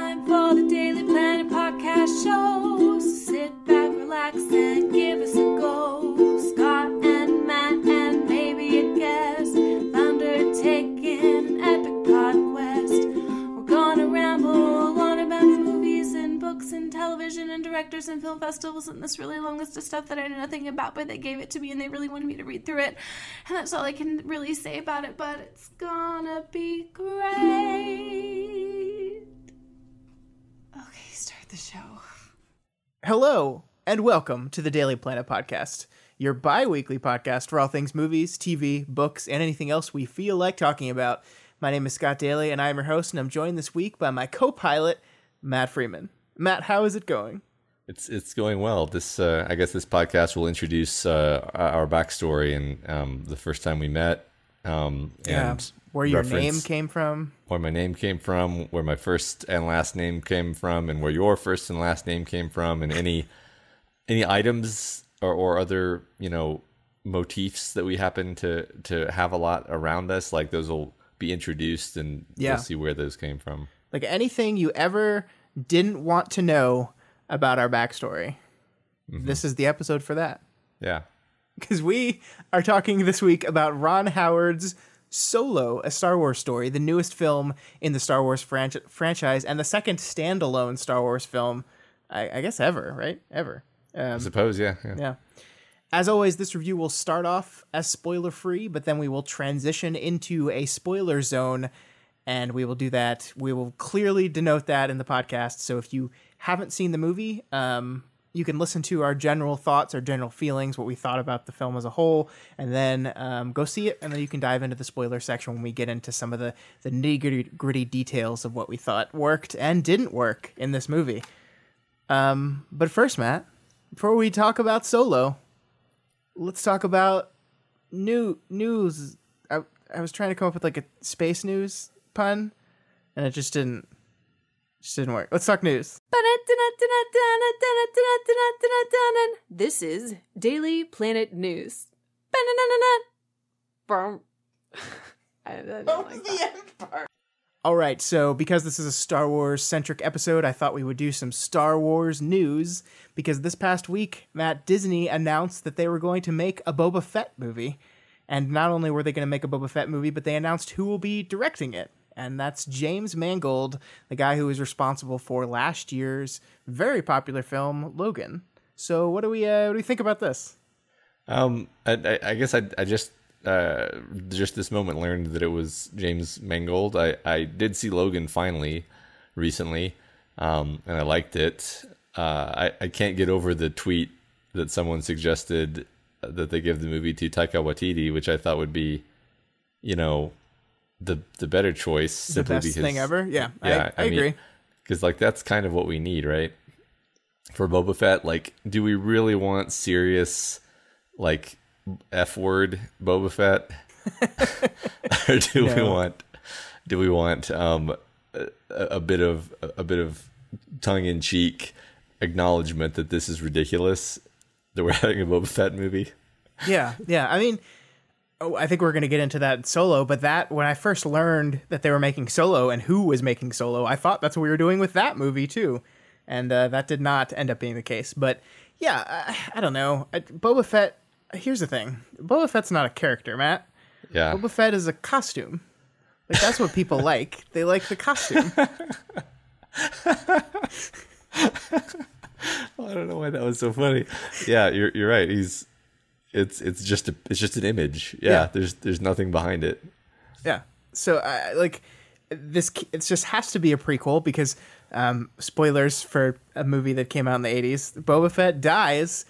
time for the Daily Planet podcast show. So sit back, relax, and give us a go. Scott and Matt and maybe a guest have undertaken an epic pod quest. We're gonna ramble on about movies and books and television and directors and film festivals and this really long list of stuff that I know nothing about, but they gave it to me and they really wanted me to read through it. And that's all I can really say about it, but it's gonna be great. Okay, start the show. Hello, and welcome to the Daily Planet Podcast, your bi-weekly podcast for all things movies, TV, books, and anything else we feel like talking about. My name is Scott Daly, and I am your host, and I'm joined this week by my co-pilot, Matt Freeman. Matt, how is it going? It's going well. This I guess this podcast will introduce our backstory and the first time we met, and where your name came from, where my name came from, where my first and last name came from, and where your first and last name came from, and any items or other motifs that we happen to have a lot around us. Like those will be introduced, and you'll see where those came from. Like anything you ever didn't want to know about our backstory. Mm-hmm. This is the episode for that. Yeah. Because we are talking this week about Ron Howard's Solo, a Star Wars story, the newest film in the Star Wars franchise, and the second standalone Star Wars film, I guess ever, right? Ever. I suppose, yeah. As always, this review will start off as spoiler-free, but then we will transition into a spoiler zone, and we will do that. We will clearly denote that in the podcast. So if you haven't seen the movie, you can listen to our general thoughts, our general feelings, what we thought about the film as a whole, and then go see it. And then you can dive into the spoiler section when we get into some of the nitty-gritty details of what we thought worked and didn't work in this movie. But first, Matt, before we talk about Solo, let's talk about news. I was trying to come up with like a space news pun, and it just didn't work. Let's talk news. This is Daily Planet News. I don't like that. All right, so because this is a Star Wars-centric episode, I thought we would do some Star Wars news, because this past week, Disney announced that they were going to make a Boba Fett movie. And not only were they going to make a Boba Fett movie, but they announced who will be directing it. And that's James Mangold, the guy who was responsible for last year's very popular film, Logan. So what do we think about this? I guess I just this moment learned that it was James Mangold. I did see Logan finally recently, and I liked it. I can't get over the tweet that someone suggested that they give the movie to Taika Waititi, which I thought would be, the better choice. The best thing ever? Yeah, I agree. Because that's kind of what we need, right? For Boba Fett, do we really want serious, F-word Boba Fett? Or do we want a bit of tongue-in-cheek acknowledgement that this is ridiculous, that we're having a Boba Fett movie? Yeah. I mean, I think we're going to get into that in Solo, but when I first learned that they were making Solo and who was making Solo, I thought that's what we were doing with that movie too. And that did not end up being the case. But yeah, I don't know. Boba Fett, here's the thing. Boba Fett's not a character, Matt. Yeah. Boba Fett is a costume. That's what people like. They like the costume. I don't know why that was so funny. Yeah, you're right. It's just an image. Yeah. There's nothing behind it. Yeah. So this, it just has to be a prequel because spoilers for a movie that came out in the 80s. Boba Fett dies,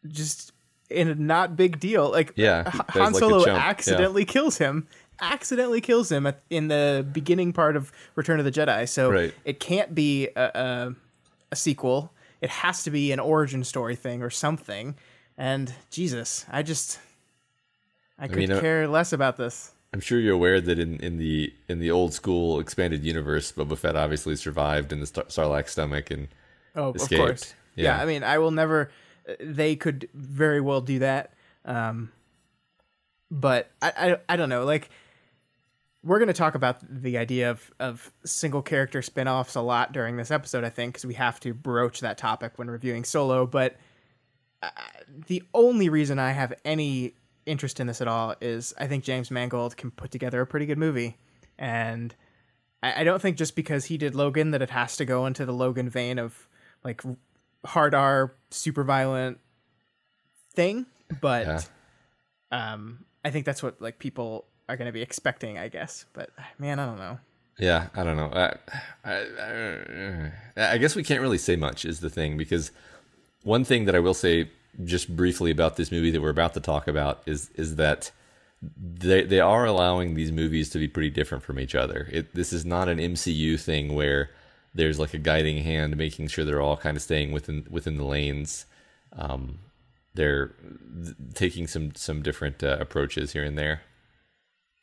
just in a not big deal. Han Solo accidentally kills him. In the beginning part of Return of the Jedi. So It can't be a sequel. It has to be an origin story thing or something. And Jesus, I could care less about this. I'm sure you're aware that in the old school expanded universe, Boba Fett obviously survived in the Sarlacc stomach and escaped. Of course. Yeah, I mean, I will never. They could very well do that, but I don't know. we're going to talk about the idea of single character spin-offs a lot during this episode, I think, because we have to broach that topic when reviewing Solo. But the only reason I have any interest in this at all is I think James Mangold can put together a pretty good movie. And I don't think just because he did Logan that it has to go into the Logan vein of like hard R, super violent thing. But I think that's what like people are going to be expecting, I guess. But man, I don't know. Yeah, I don't know. I guess we can't really say much is the thing, because one thing that I will say just briefly about this movie that we're about to talk about is that they are allowing these movies to be pretty different from each other. This is not an MCU thing where there's like a guiding hand making sure they're all kind of staying within the lanes. They're taking some different approaches here and there.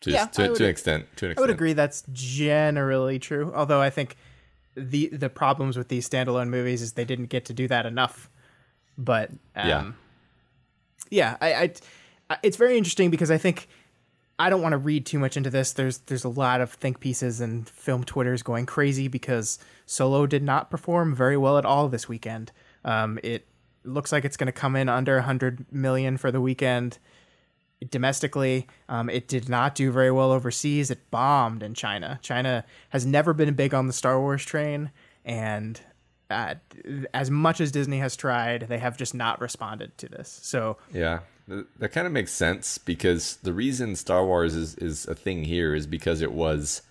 To an extent. I would agree that's generally true. Although I think the problems with these standalone movies is they didn't get to do that enough. But I it's very interesting because I think I don't want to read too much into this. There's a lot of think pieces and film Twitters going crazy because Solo did not perform very well at all this weekend. It looks like it's going to come in under 100 million for the weekend. Domestically, it did not do very well overseas. It bombed in China. China has never been big on the Star Wars train, and as much as Disney has tried, they have just not responded to this. So yeah, that kind of makes sense, because the reason Star Wars is a thing here is because it was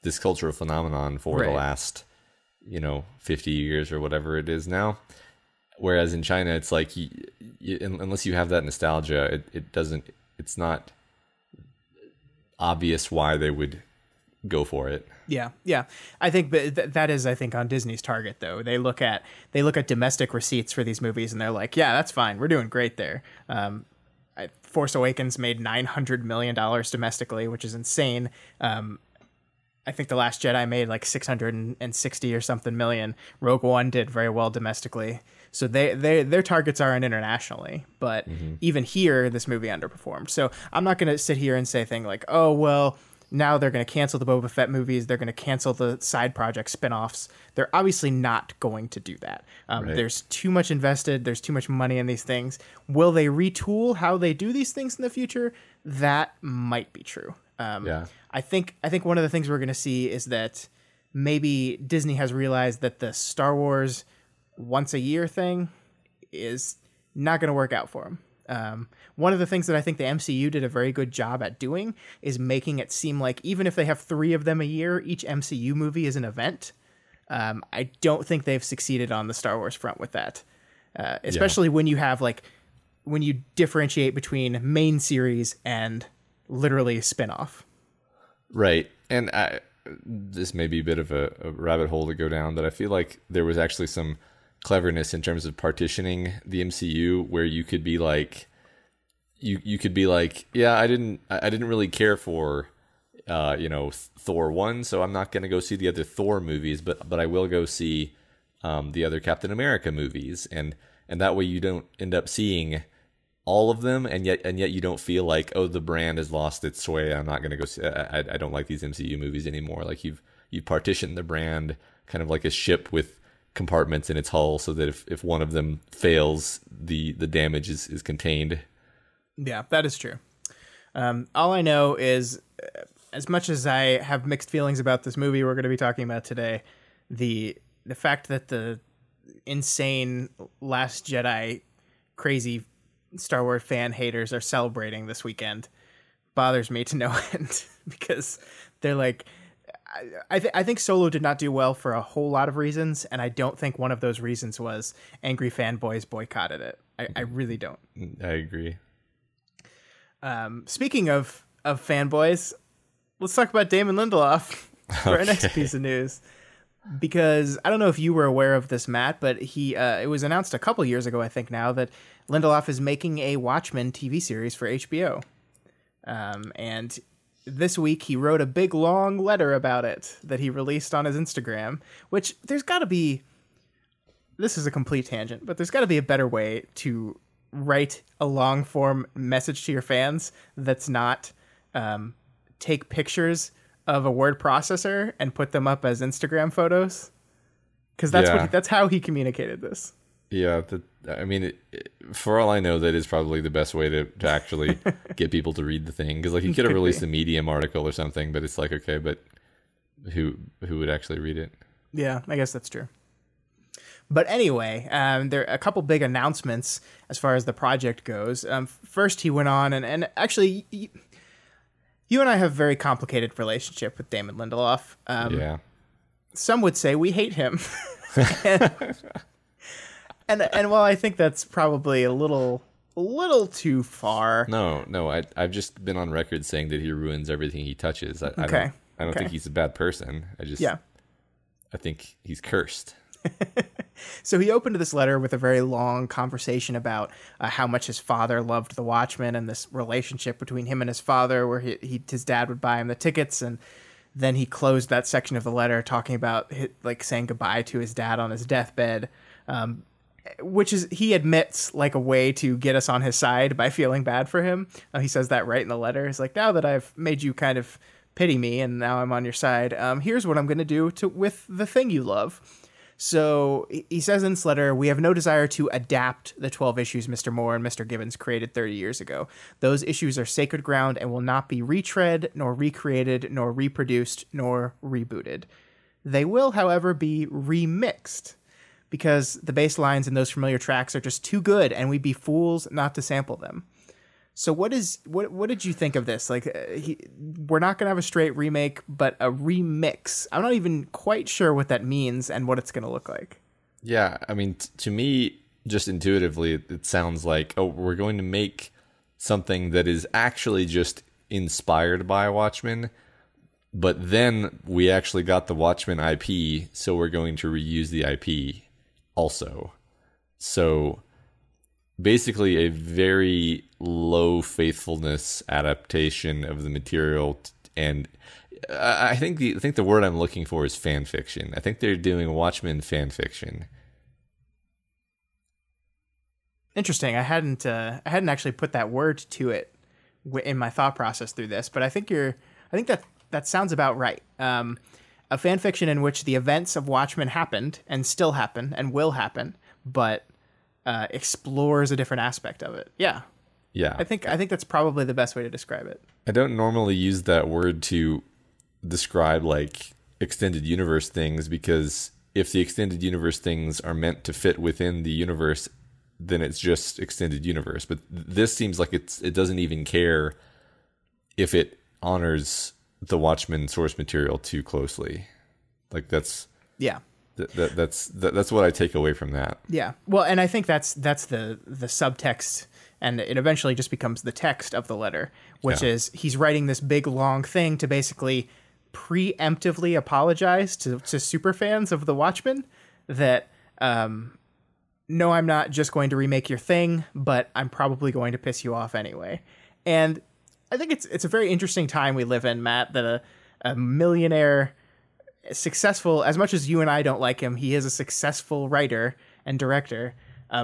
this cultural phenomenon for the last 50 years or whatever it is now. Whereas in China, it's like unless you have that nostalgia, it's not obvious why they would go for it. Yeah. I think that is, I think, on Disney's target, though. They look at domestic receipts for these movies, and they're like, yeah, that's fine. We're doing great there. Force Awakens made $900 million domestically, which is insane. I think The Last Jedi made like 660 or something million. Rogue One did very well domestically. So their targets are internationally, but even here, this movie underperformed. So I'm not going to sit here and say things like, oh, well, now they're going to cancel the Boba Fett movies. They're going to cancel the side project spinoffs. They're obviously not going to do that. There's too much invested. There's too much money in these things. Will they retool how they do these things in the future? That might be true. I think one of the things we're going to see is that maybe Disney has realized that the Star Wars once a year thing is not going to work out for them. One of the things that I think the MCU did a very good job at doing is making it seem like even if they have 3 of them a year, each MCU movie is an event. I don't think they've succeeded on the Star Wars front with that, especially when you have when you differentiate between main series and literally a spinoff. Right. And this may be a bit of a rabbit hole to go down, but I feel like there was actually some cleverness in terms of partitioning the MCU, where you could be like, you could be like, yeah, I didn't really care for Thor 1, so I'm not going to go see the other Thor movies, but I will go see the other Captain America movies, and that way you don't end up seeing all of them, and yet you don't feel like, oh, the brand has lost its sway. I'm not going to go see. I don't like these MCU movies anymore. Like you've partitioned the brand kind of like a ship with compartments in its hull, so that if one of them fails, the damage is contained. Yeah, that is true. All I know is, as much as I have mixed feelings about this movie we're going to be talking about today, the fact that the insane Last Jedi crazy Star Wars fan haters are celebrating this weekend bothers me to no end, because they're like, I think Solo did not do well for a whole lot of reasons, and I don't think one of those reasons was angry fanboys boycotted it. I really don't. I agree. Speaking of fanboys, let's talk about Damon Lindelof for our next piece of news. Because I don't know if you were aware of this, Matt, but it was announced a couple years ago, I think now, that Lindelof is making a Watchmen TV series for HBO. And this week he wrote a big long letter about it that he released on his Instagram, which there's got to be, this is a complete tangent, but there's got to be a better way to write a long form message to your fans that's not take pictures of a word processor and put them up as Instagram photos? Because that's how he communicated this. Yeah, for all I know, that is probably the best way to actually get people to read the thing. Because like he could have released a Medium article or something, but it's like, okay, but who would actually read it? Yeah, I guess that's true. But anyway, there are a couple big announcements as far as the project goes. First, he went on, and actually, you and I have a very complicated relationship with Damon Lindelof. Yeah. Some would say we hate him. And while I think that's probably a little too far. No, I've just been on record saying that he ruins everything he touches. I don't think he's a bad person. I think he's cursed. So he opened this letter with a very long conversation about how much his father loved the Watchmen and this relationship between him and his father, where his dad would buy him the tickets, and then he closed that section of the letter talking about saying goodbye to his dad on his deathbed. Which is, he admits, like a way to get us on his side by feeling bad for him. He says that right in the letter. He's like, now that I've made you kind of pity me and now I'm on your side, here's what I'm going to do with the thing you love. So he says in this letter, we have no desire to adapt the 12 issues Mr. Moore and Mr. Gibbons created 30 years ago. Those issues are sacred ground and will not be retread, nor recreated, nor reproduced, nor rebooted. They will, however, be remixed, because the bass lines in those familiar tracks are just too good, and we'd be fools not to sample them. So what did you think of this? We're not going to have a straight remake, but a remix. I'm not even quite sure what that means and what it's going to look like. Yeah, I mean, to me, just intuitively, it sounds like, we're going to make something that is actually just inspired by Watchmen, but then we actually got the Watchmen IP, so we're going to reuse the IP also. So basically a very low faithfulness adaptation of the material, and I think the word I'm looking for is fan fiction. I think they're doing Watchmen fan fiction. Interesting. I hadn't actually put that word to it in my thought process through this, but I think that sounds about right. A fan fiction in which the events of Watchmen happened and still happen and will happen, but explores a different aspect of it. Yeah. Yeah. I think that's probably the best way to describe it. I don't normally use that word to describe like extended universe things, because if the extended universe things are meant to fit within the universe, then it's just extended universe. But this seems like it doesn't even care if it honors the Watchmen source material too closely. Like that's what I take away from that. Yeah. Well, and I think that's the subtext, and it eventually just becomes the text of the letter, which is he's writing this big long thing to basically preemptively apologize to super fans of the Watchmen that no, I'm not just going to remake your thing, but I'm probably going to piss you off anyway. And I think it's a very interesting time we live in, Matt, that a millionaire, successful, as much as you and I don't like him, he is a successful writer and director,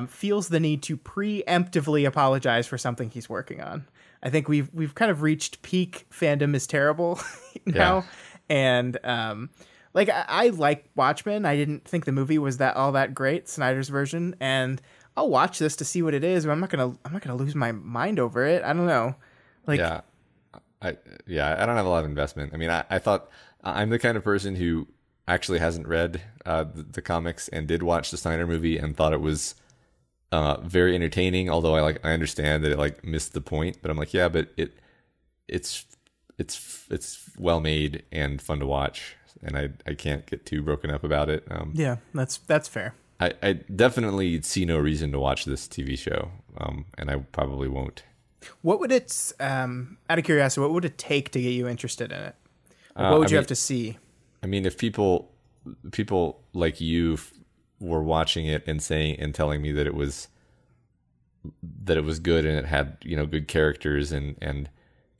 feels the need to preemptively apologize for something he's working on. I think we've kind of reached peak fandom is terrible now. Yeah. And I like Watchmen. I didn't think the movie was all that great, Snyder's version, and I'll watch this to see what it is, but I'm not gonna lose my mind over it. I don't know. I don't have a lot of investment. I mean, I thought I'm the kind of person who actually hasn't read the comics and did watch the Snyder movie and thought it was very entertaining. Although I understand that it missed the point, but I'm like, yeah, but it's well made and fun to watch, and I can't get too broken up about it. Yeah, that's fair. I definitely see no reason to watch this TV show, and I probably won't. What would it, out of curiosity, what would it take to get you interested in it? What would you have to see? I mean, if people like you were watching it and telling me that it was good and it had, good characters and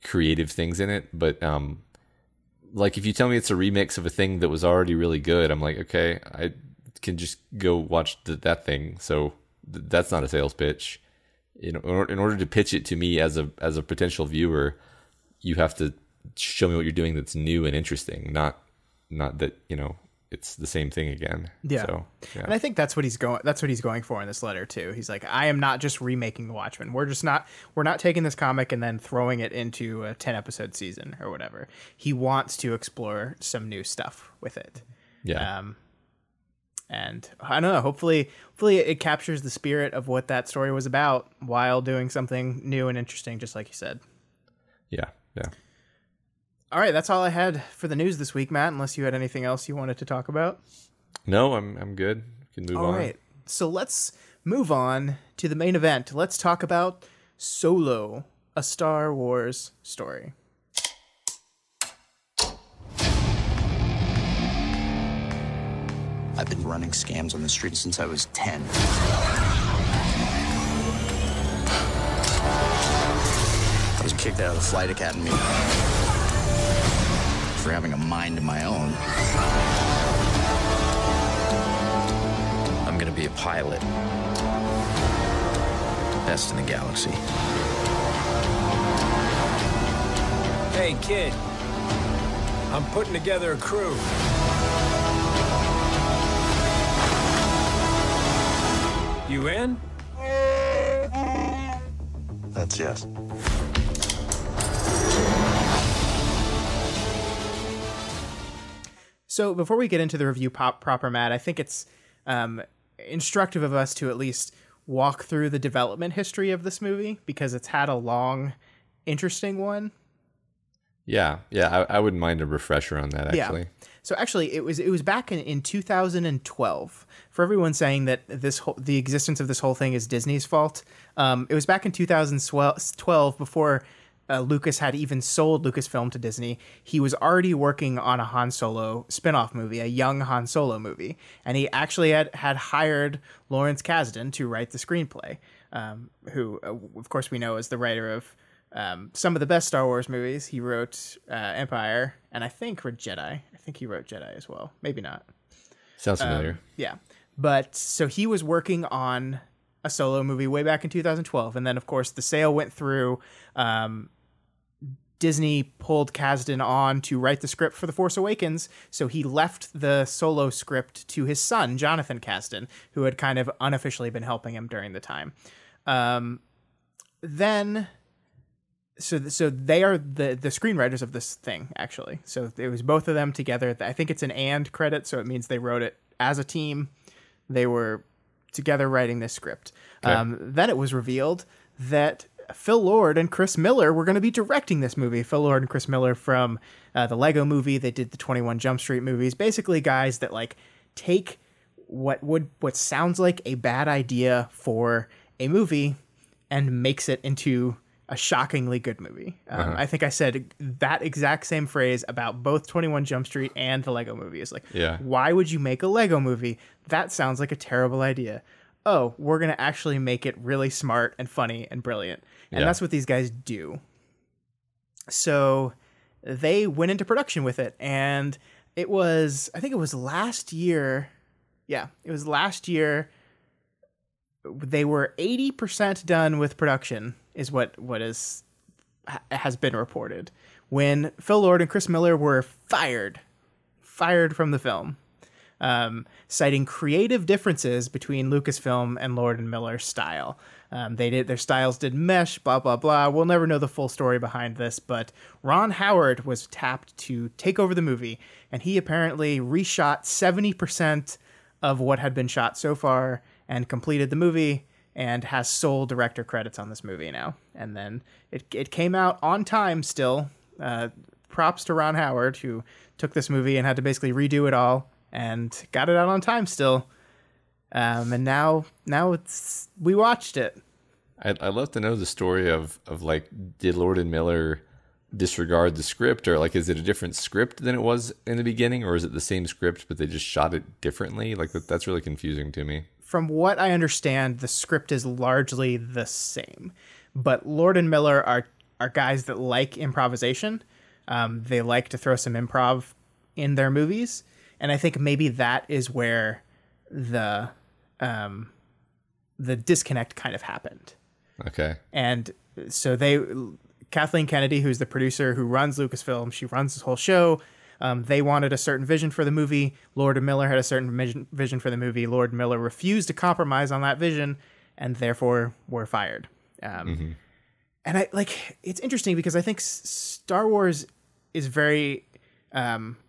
creative things in it, but if you tell me it's a remix of a thing that was already really good, I'm like, okay, I can just go watch that thing. So that's not a sales pitch. In order to pitch it to me as a potential viewer, you have to show me what you're doing that's new and interesting, not that, it's the same thing again. Yeah. So, yeah. And I think that's what he's going for in this letter too. He's like, I am not just remaking the Watchmen. We're not taking this comic and then throwing it into a 10 episode season or whatever. He wants to explore some new stuff with it. Yeah. And I don't know, hopefully it captures the spirit of what that story was about while doing something new and interesting, just like you said. Yeah. Yeah. All right, that's all I had for the news this week, Matt, unless you had anything else you wanted to talk about. No, I'm good. We can move on. All right, so let's move on to the main event. Let's talk about Solo, a Star Wars story. I've been running scams on the street since I was 10. I was kicked out of the flight academy for having a mind of my own. I'm gonna be a pilot. Best in the galaxy. Hey, kid. I'm putting together a crew. You in? That's yes. So before we get into the review proper, Matt, I think it's instructive of us to at least walk through the development history of this movie, because it's had a long, interesting one. Yeah. I wouldn't mind a refresher on that, actually. Yeah. So actually, it was back in 2012. For everyone saying that the existence of this whole thing is Disney's fault, it was back in 2012 before Lucas had even sold Lucasfilm to Disney. He was already working on a Han Solo spin-off movie, a young Han Solo movie, and he actually had hired Lawrence Kasdan to write the screenplay, who, of course, we know is the writer of some of the best Star Wars movies. He wrote Empire, and I think Jedi. I think he wrote Jedi as well. Maybe not. Sounds familiar. Yeah. But so he was working on a Solo movie way back in 2012. And then, of course, the sale went through. Disney pulled Kasdan on to write the script for The Force Awakens. So he left the Solo script to his son, Jonathan Kasdan, who had kind of unofficially been helping him during the time. So they are the screenwriters of this thing, actually. So it was both of them together. I think it's an and credit, so it means they wrote it as a team. They were together writing this script. Okay. Then it was revealed that Phil Lord and Chris Miller were going to be directing this movie. Phil Lord and Chris Miller from the Lego Movie. They did the 21 Jump Street movies. Basically guys that like take what sounds like a bad idea for a movie and makes it into a shockingly good movie. I think I said that exact same phrase about both 21 Jump Street and the Lego Movie. It's like, why would you make a Lego movie? That sounds like a terrible idea. Oh, we're going to actually make it really smart and funny and brilliant. And that's what these guys do. So they went into production with it. And I think it was last year. Yeah, it was last year. They were 80% done with production, is what has been reported, when Phil Lord and Chris Miller were fired from the film, citing creative differences between Lucasfilm and Lord and Miller's style. Their styles didn't mesh, blah, blah, blah. We'll never know the full story behind this, but Ron Howard was tapped to take over the movie, and he apparently reshot 70% of what had been shot so far and completed the movie and has sole director credits on this movie now. And then it came out on time still. Props to Ron Howard, who took this movie and had to basically redo it all and got it out on time still. And now we watched it. I'd love to know the story of like, did Lord and Miller disregard the script, or like, is it a different script than it was in the beginning, or is it the same script but they just shot it differently? Like that's really confusing to me. From what I understand, the script is largely the same, but Lord and Miller are guys that like improvisation. They like to throw some improv in their movies, and I think maybe that is where the disconnect kind of happened. Okay. And so Kathleen Kennedy, who's the producer who runs Lucasfilm, she runs this whole show. They wanted a certain vision for the movie. Lord and Miller had a certain vision for the movie. Lord and Miller refused to compromise on that vision, and therefore were fired. And it's interesting because I think Star Wars is very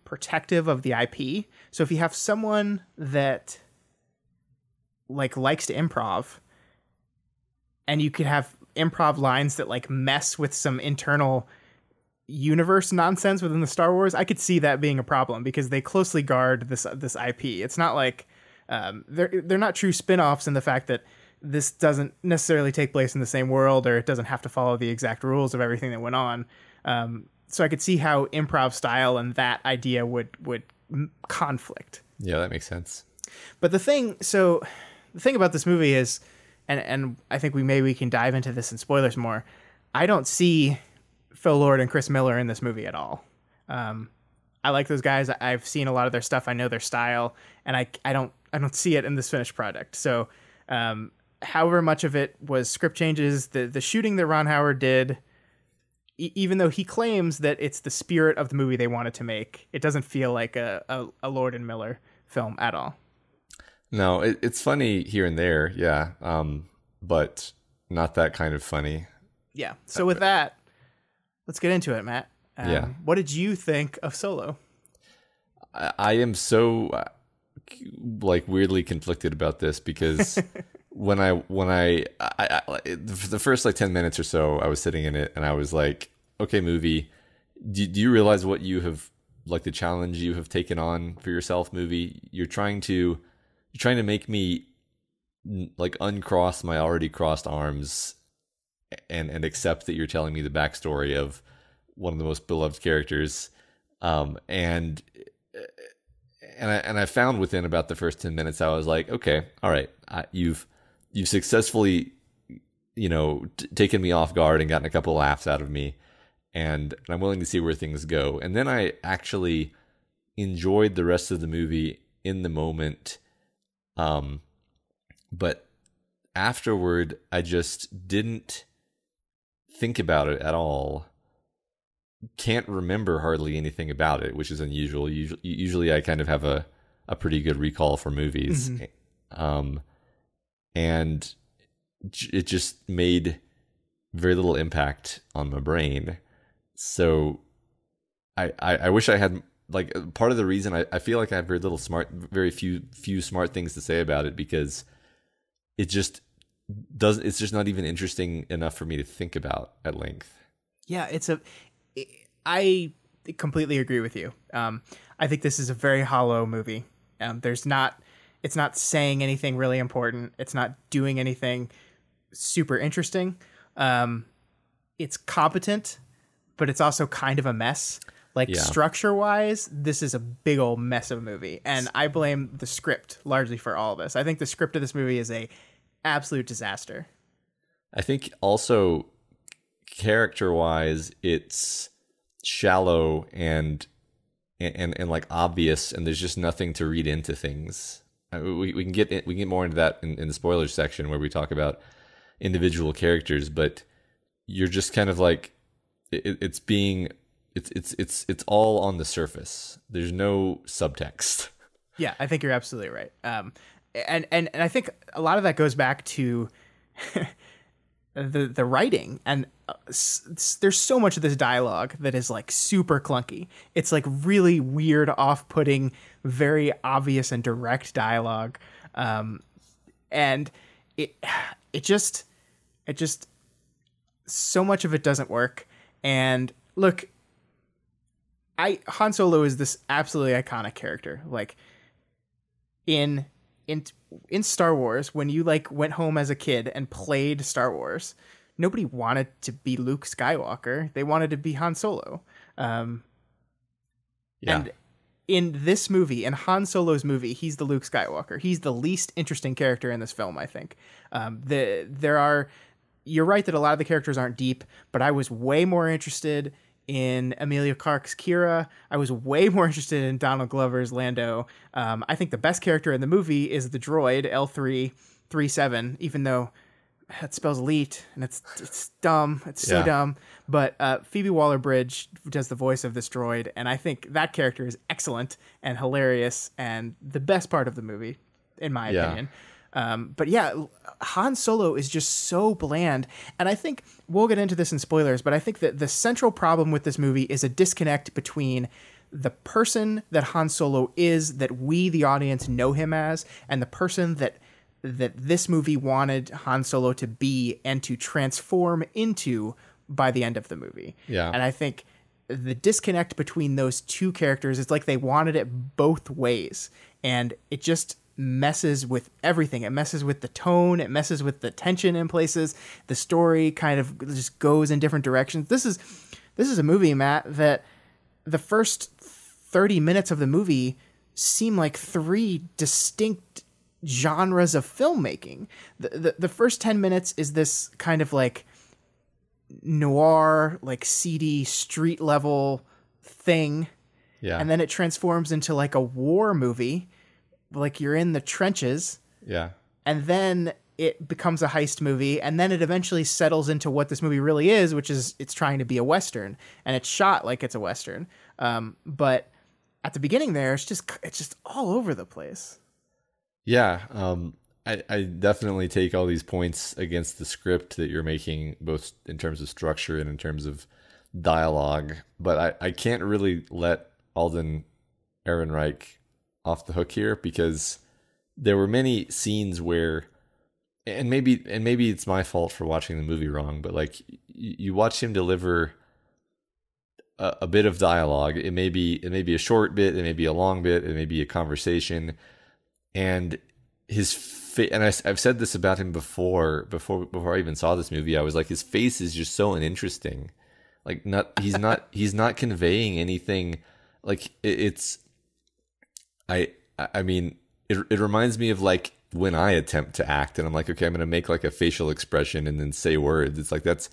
protective of the IP. So if you have someone that likes to improv, and you could have improv lines that mess with some internal universe nonsense within the Star Wars, I could see that being a problem because they closely guard this IP. It's not like they're not true spin-offs in the fact that this doesn't necessarily take place in the same world, or it doesn't have to follow the exact rules of everything that went on. So I could see how improv style and that idea would conflict. Yeah, that makes sense. But the thing about this movie is, and I think we can dive into this in spoilers more, I don't see Phil Lord and Chris Miller in this movie at all. I like those guys. I've seen a lot of their stuff. I know their style, and I don't see it in this finished product. So, however much of it was script changes, the shooting that Ron Howard did, even though he claims that it's the spirit of the movie they wanted to make, it doesn't feel like a Lord and Miller film at all. No, it's funny here and there, yeah, but not that kind of funny. Yeah. So with that, let's get into it, Matt. Yeah. What did you think of Solo? I am so weirdly conflicted about this because when I the first 10 minutes or so, I was sitting in it and I was like, okay, movie, do you realize what you have, the challenge you have taken on for yourself, movie? You're trying to make me uncross my already crossed arms and accept that you're telling me the backstory of one of the most beloved characters. And I found within about the first 10 minutes, I was like, okay, all right, you've successfully, taken me off guard and gotten a couple of laughs out of me, and I'm willing to see where things go. And then I actually enjoyed the rest of the movie in the moment. But afterward, I just didn't think about it at all. Can't remember hardly anything about it, which is unusual. Usually I kind of have a pretty good recall for movies. Mm-hmm. And it just made very little impact on my brain. So I wish I had, part of the reason I feel like I have very few smart things to say about it, because it's just not even interesting enough for me to think about at length. Yeah, I completely agree with you. I think this is a very hollow movie. It's not saying anything really important. It's not doing anything super interesting. It's competent, but it's also kind of a mess. Structure-wise, this is a big old mess of a movie. And I blame the script largely for all of this. I think the script of this movie is a absolute disaster. I think also character-wise, it's shallow and obvious, and there's just nothing to read into things. We can get more into that in the spoilers section where we talk about individual characters, but you're just kind of it's all on the surface. There's no subtext. Yeah, I think you're absolutely right. And I think a lot of that goes back to the writing, and there's so much of this dialogue that is super clunky. It's really weird, off-putting, very obvious and direct dialogue, and it just so much of it doesn't work. And look, Han Solo is this absolutely iconic character. In Star Wars, when you went home as a kid and played Star Wars, nobody wanted to be Luke Skywalker. They wanted to be Han Solo. And in this movie, in Han Solo's movie, he's the Luke Skywalker. He's the least interesting character in this film, I think. You're right that a lot of the characters aren't deep, but I was way more interested in Emilia Clarke's Kira. I was way more interested in Donald Glover's Lando. I think the best character in the movie is the droid L337, even though it spells elite, and it's dumb. It's so Yeah. dumb. But Phoebe Waller-Bridge does the voice of this droid, and I think that character is excellent and hilarious and the best part of the movie, in my opinion. But yeah, Han Solo is just so bland. And I think we'll get into this in spoilers, but I think that the central problem with this movie is a disconnect between the person that Han Solo is, that we, the audience, know him as, and the person that this movie wanted Han Solo to be and to transform into by the end of the movie. Yeah. And I think the disconnect between those two characters is like they wanted it both ways. And it just messes with everything. It messes with the tone. It messes with the tension in places. The story kind of just goes in different directions. This is a movie, Matt, that the first 30 minutes of the movie seem like three distinct genres of filmmaking. The first 10 minutes is this kind of like noir, like seedy street level thing. Yeah. And then it transforms into like a war movie, like you're in the trenches. Yeah. And then it becomes a heist movie, and then it eventually settles into what this movie really is, which is it's trying to be a Western, and it's shot like it's a Western. But at the beginning there, it's just all over the place. Yeah, I definitely take all these points against the script that you're making, both in terms of structure and in terms of dialogue. But I can't really let Alden Ehrenreich off the hook here, because there were many scenes where, and maybe it's my fault for watching the movie wrong, but like you watch him deliver a bit of dialogue. It may be a short bit, it may be a long bit, it may be a conversation. And and I've said this about him before I even saw this movie. I was like, his face is just so uninteresting. Like he's not conveying anything. Like I mean, it reminds me of like when I attempt to act and I'm like, okay, I'm going to make like a facial expression and then say words. It's like, that's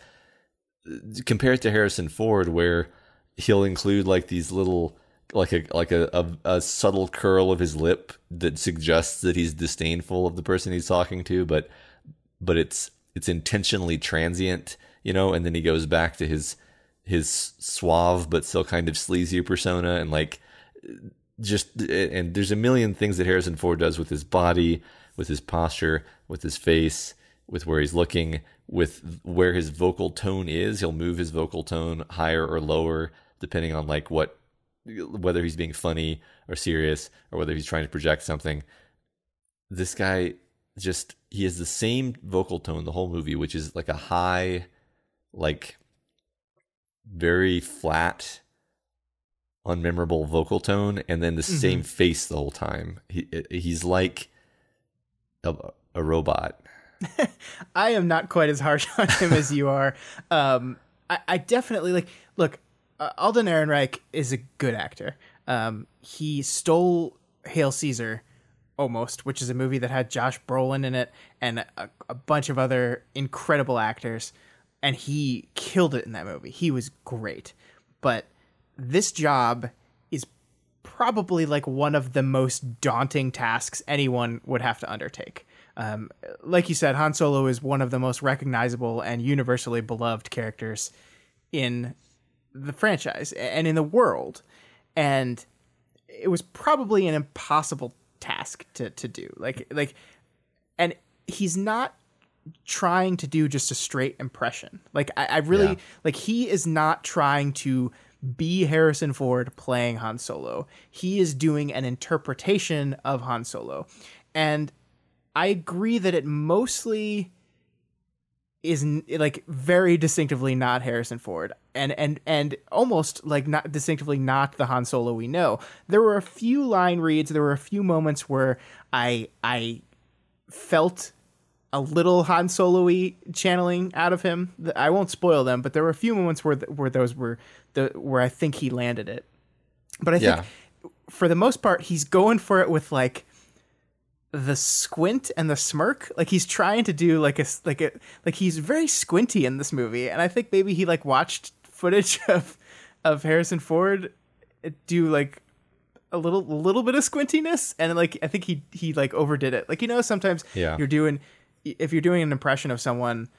compared to Harrison Ford, where he'll include like these little, like a subtle curl of his lip that suggests that he's disdainful of the person he's talking to, but it's intentionally transient, and then he goes back to his suave but still kind of sleazy persona, and like and there's a million things that Harrison Ford does with his body, with his posture, with his face, with where he's looking, with where his vocal tone is. He'll move his vocal tone higher or lower depending on like whether he's being funny or serious or whether he's trying to project something. This guy he has the same vocal tone the whole movie, which is like a high, like very flat, unmemorable vocal tone, and then the same face the whole time. He's like a robot. I am not quite as harsh on him as you are. I definitely look. Alden Ehrenreich is a good actor. He stole Hail Caesar almost, which is a movie that had Josh Brolin in it and a bunch of other incredible actors, and he killed it in that movie. He was great. But this job is probably like one of the most daunting tasks anyone would have to undertake. Like you said, Han Solo is one of the most recognizable and universally beloved characters in the franchise and in the world. And it was probably an impossible task to do. And he's not trying to do just a straight impression. Like I really he is not trying to be Harrison Ford playing Han Solo. He is doing an interpretation of Han Solo. And I agree that it mostly is like very distinctively not Harrison Ford and almost like not distinctively not the Han Solo we know. There were a few line reads, there were a few moments where I felt a little Han Solo-y channeling out of him. I won't spoil them, but there were a few moments where those were where I think he landed it. But I think for the most part he's going for it with like the squint and the smirk. Like he's trying to do like he's very squinty in this movie, and I think maybe he like watched footage of Harrison Ford do like a little bit of squintiness, and like I think he like overdid it. Like sometimes you're doing if you're doing an impression of someone,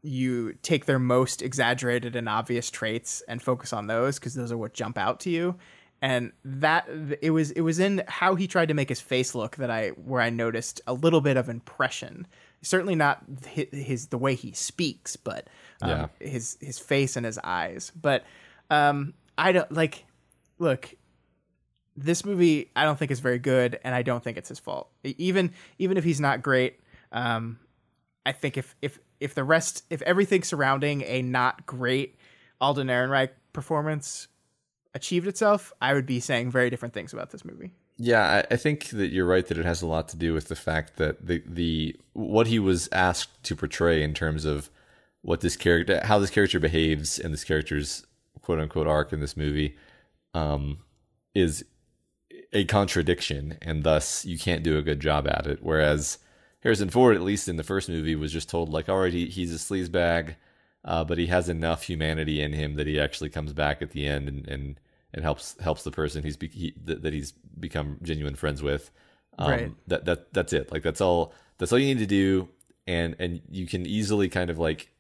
you take their most exaggerated and obvious traits and focus on those because those are what jump out to you. And that it was in how he tried to make his face look where I noticed a little bit of impression. Certainly not the way he speaks, but his face and his eyes. But I don't like. Look, this movie I don't think is very good, and I don't think it's his fault. Even if he's not great, I think if everything surrounding a not great Alden Ehrenreich performance achieved itself, I would be saying very different things about this movie. Yeah, I think that you're right that it has a lot to do with the fact that the what he was asked to portray in terms of what this character, how this character behaves, and this character's quote unquote arc in this movie, is a contradiction, and thus you can't do a good job at it. Whereas Harrison Ford, at least in the first movie, was just told like, all right, he's a sleazebag, but he has enough humanity in him that he actually comes back at the end and helps the person that he's become genuine friends with. Right. That's it. Like that's all you need to do, and you can easily kind of like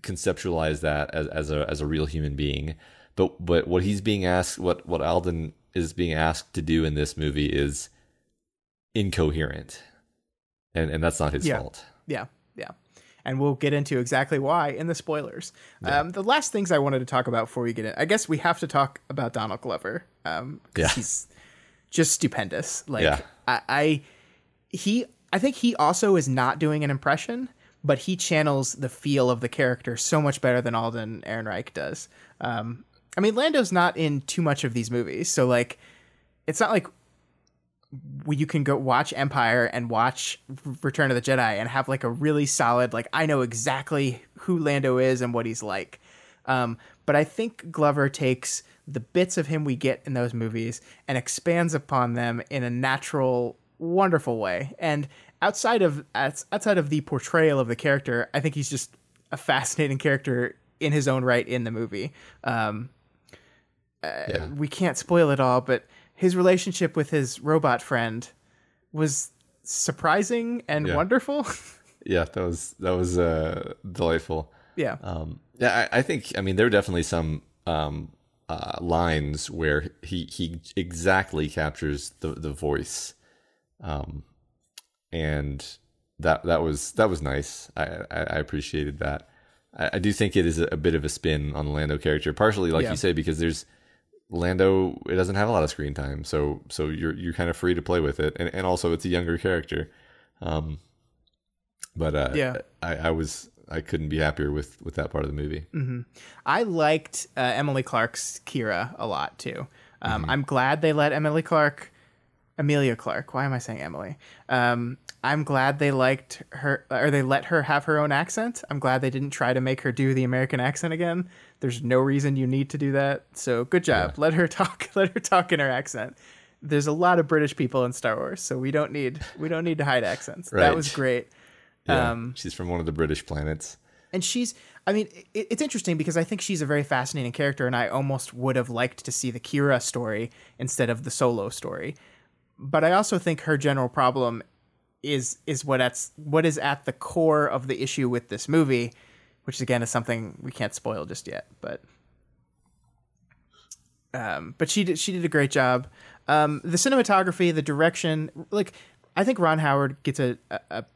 conceptualize that as a real human being. But what he's being asked, what Alden is being asked to do in this movie is incoherent, and that's not his fault. Yeah. And we'll get into exactly why in the spoilers. Yeah. The last things I wanted to talk about before we get in, I guess we have to talk about Donald Glover. He's just stupendous. Like I think he also is not doing an impression, but he channels the feel of the character so much better than Alden Ehrenreich does. I mean, Lando's not in too much of these movies, so like, it's not like you can go watch Empire and watch Return of the Jedi and have like a really solid, like, I know exactly who Lando is and what he's like. But I think Glover takes the bits of him we get in those movies and expands upon them in a natural, wonderful way. And outside of the portrayal of the character, I think he's just a fascinating character in his own right in the movie. We can't spoil it all, but his relationship with his robot friend was surprising and wonderful. Yeah, that was delightful. Yeah. I think, I mean, there are definitely some lines where he exactly captures the voice, and that was nice. I appreciated that. I do think it is a bit of a spin on the Lando character, partially like you say, because there's Lando, it doesn't have a lot of screen time, so you're kind of free to play with it, and also it's a younger character. I couldn't be happier with that part of the movie. Mm-hmm. I liked Emily Clarke's Kira a lot too. I'm glad they let Emilia Clarke. Why am I saying Emily? I'm glad they liked her, or they let her have her own accent. I'm glad they didn't try to make her do the American accent again. There's no reason you need to do that. So good job. Yeah. Let her talk in her accent. There's a lot of British people in Star Wars, so we don't need to hide accents. Right. That was great. Yeah, she's from one of the British planets. And it's interesting because I think she's a very fascinating character, and I almost would have liked to see the Kira story instead of the Solo story. But I also think her general problem is what is at the core of the issue with this movie, which again is something we can't spoil just yet. But she did a great job. The cinematography, the direction, like, I think Ron Howard gets a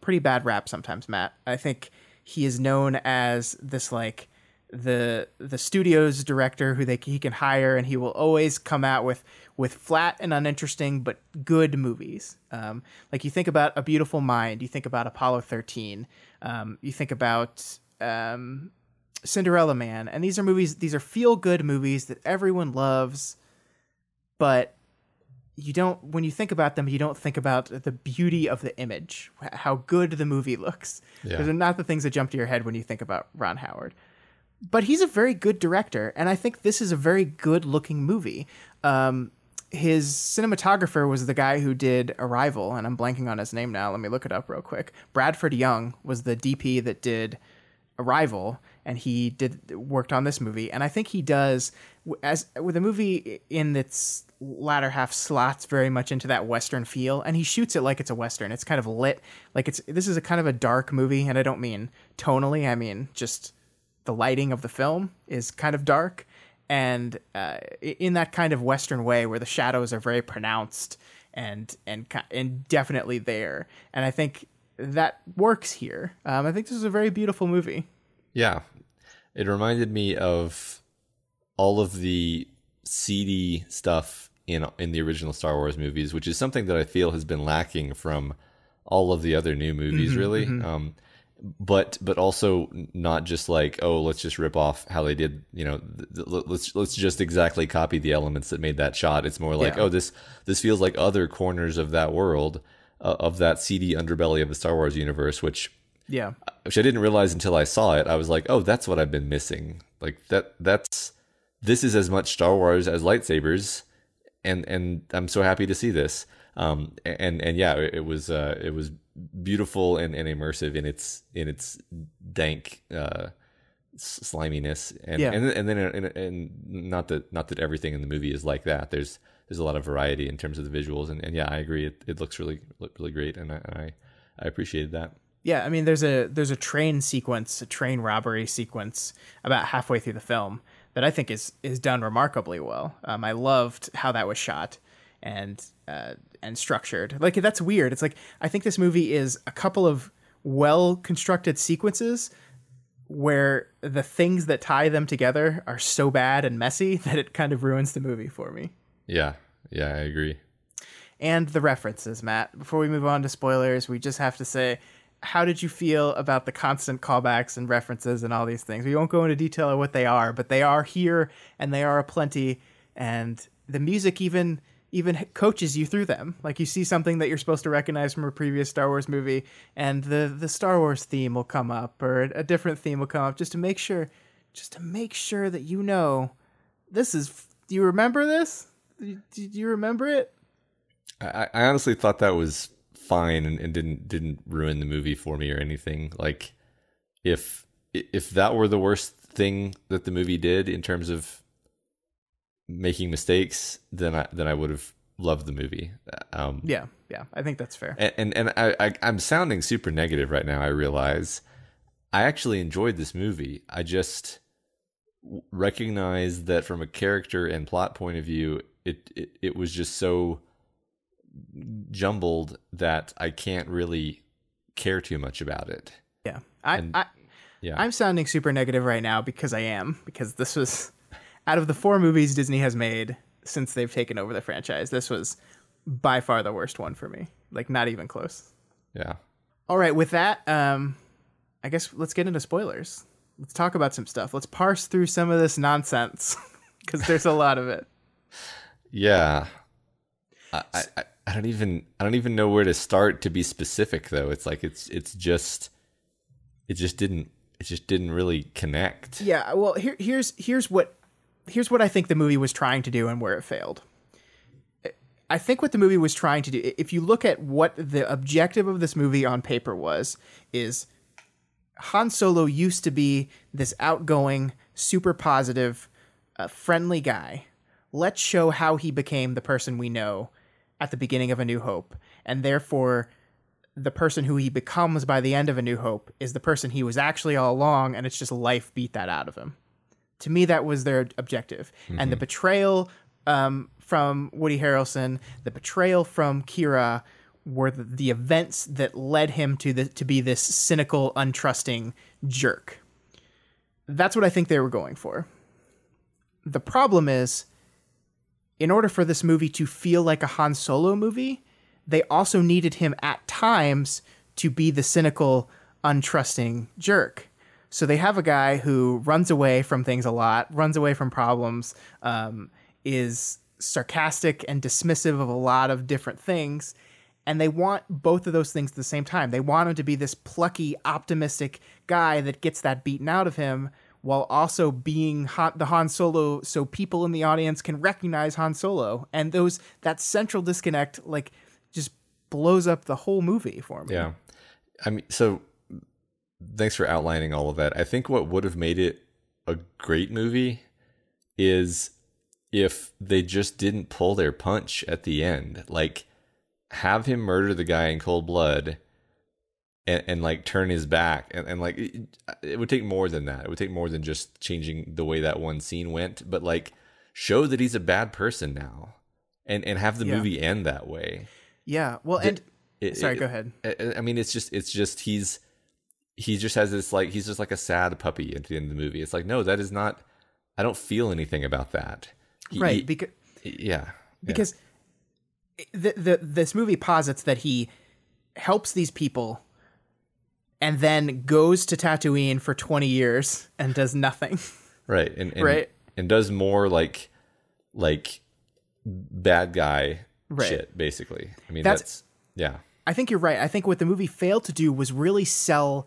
pretty bad rap sometimes, Matt. I think he is known as this, like, the studio's director who he can hire, and he will always come out with flat and uninteresting but good movies. Like, you think about A Beautiful Mind, you think about Apollo 13, you think about Cinderella Man, and these are feel-good movies that everyone loves, but when you think about them, you don't think about the beauty of the image, how good the movie looks. Yeah. Those are not the things that jump to your head when you think about Ron Howard. But he's a very good director, and I think this is a very good-looking movie. His cinematographer was the guy who did Arrival, and I'm blanking on his name now. Let me look it up real quick. Bradford Young was the DP that did Arrival, and he worked on this movie. And I think he does, as with a movie in its latter half, slots very much into that Western feel, and he shoots it like it's a Western. It's kind of lit, like this is a kind of a dark movie, and I don't mean tonally, I mean just the lighting of the film is kind of dark, and in that kind of Western way where the shadows are very pronounced and definitely there. And I think that works here. I think this is a very beautiful movie. Yeah. It reminded me of all of the seedy stuff in the original Star Wars movies, which is something that I feel has been lacking from all of the other new movies, really. But also not just like, oh, let's just rip off how they did, let's just exactly copy the elements that made that shot. It's more like, this feels like other corners of that world, of that seedy underbelly of the Star Wars universe, which I didn't realize until I saw it. I was like, oh, that's what I've been missing. Like this is as much Star Wars as lightsabers, and I'm so happy to see this. It was beautiful and immersive in its dank sliminess, and not that everything in the movie is like that. There's a lot of variety in terms of the visuals, and I agree. It looks really great, and I appreciated that. Yeah, I mean, there's a train robbery sequence about halfway through the film that I think is done remarkably well. I loved how that was shot and structured. Like, that's weird. It's like, I think this movie is a couple of well-constructed sequences where the things that tie them together are so bad and messy that it kind of ruins the movie for me. Yeah, I agree. And the references, Matt. Before we move on to spoilers, we just have to say, how did you feel about the constant callbacks and references and all these things? We won't go into detail of what they are, but they are here and they are aplenty, and the music even coaches you through them. Like, you see something that you're supposed to recognize from a previous Star Wars movie, and the Star Wars theme will come up, or a different theme will come up, just to make sure that you know this is. Do you remember this? Do you remember it? I honestly thought that was fine and didn't ruin the movie for me or anything. Like, if that were the worst thing that the movie did in terms of making mistakes, then I would have loved the movie. Yeah, I think that's fair. And I'm sounding super negative right now. I realize I actually enjoyed this movie. I just recognize that from a character and plot point of view, it was just so jumbled that I can't really care too much about it. Yeah. I'm sounding super negative right now because this was, out of the 4 movies Disney has made since they've taken over the franchise, this was by far the worst one for me. Like, not even close. Yeah. All right, with that, I guess let's get into spoilers. Let's talk about some stuff. Let's parse through some of this nonsense because there's a lot of it. Yeah. I don't even know where to start to be specific, though. It's like it just didn't really connect. Yeah, well, here's what I think the movie was trying to do and where it failed. I think what the movie was trying to do, if you look at what the objective of this movie on paper is Han Solo used to be this outgoing, super positive, friendly guy. Let's show how he became the person we know at the beginning of A New Hope, and therefore the person who he becomes by the end of A New Hope is the person he was actually all along, and it's just life beat that out of him. To me, that was their objective. Mm-hmm. And the betrayal from Woody Harrelson, the betrayal from Kira, were the events that led him to be this cynical, untrusting jerk. That's what I think they were going for. The problem is, in order for this movie to feel like a Han Solo movie, they also needed him at times to be the cynical, untrusting jerk. So they have a guy who runs away from things a lot, runs away from problems, is sarcastic and dismissive of a lot of different things, and they want both of those things at the same time. They want him to be this plucky, optimistic guy that gets that beaten out of him, while also being the Han Solo, so people in the audience can recognize Han Solo. And that central disconnect, just blows up the whole movie for me. Yeah. I mean, so thanks for outlining all of that. I think what would have made it a great movie is if they just didn't pull their punch at the end. Like, have him murder the guy in cold blood and like turn his back. And like, it would take more than that. It would take more than just changing the way that one scene went, but like show that he's a bad person now and have the movie end that way. Yeah. Well, sorry, go ahead. I mean, it's just he just has this, like, he's just like a sad puppy at the end of the movie. It's like, no, that is not, I don't feel anything about that. Because this movie posits that he helps these people and then goes to Tatooine for 20 years and does nothing. Right. And does more like bad guy shit, basically. I mean, that's yeah. I think you're right. I think what the movie failed to do was really sell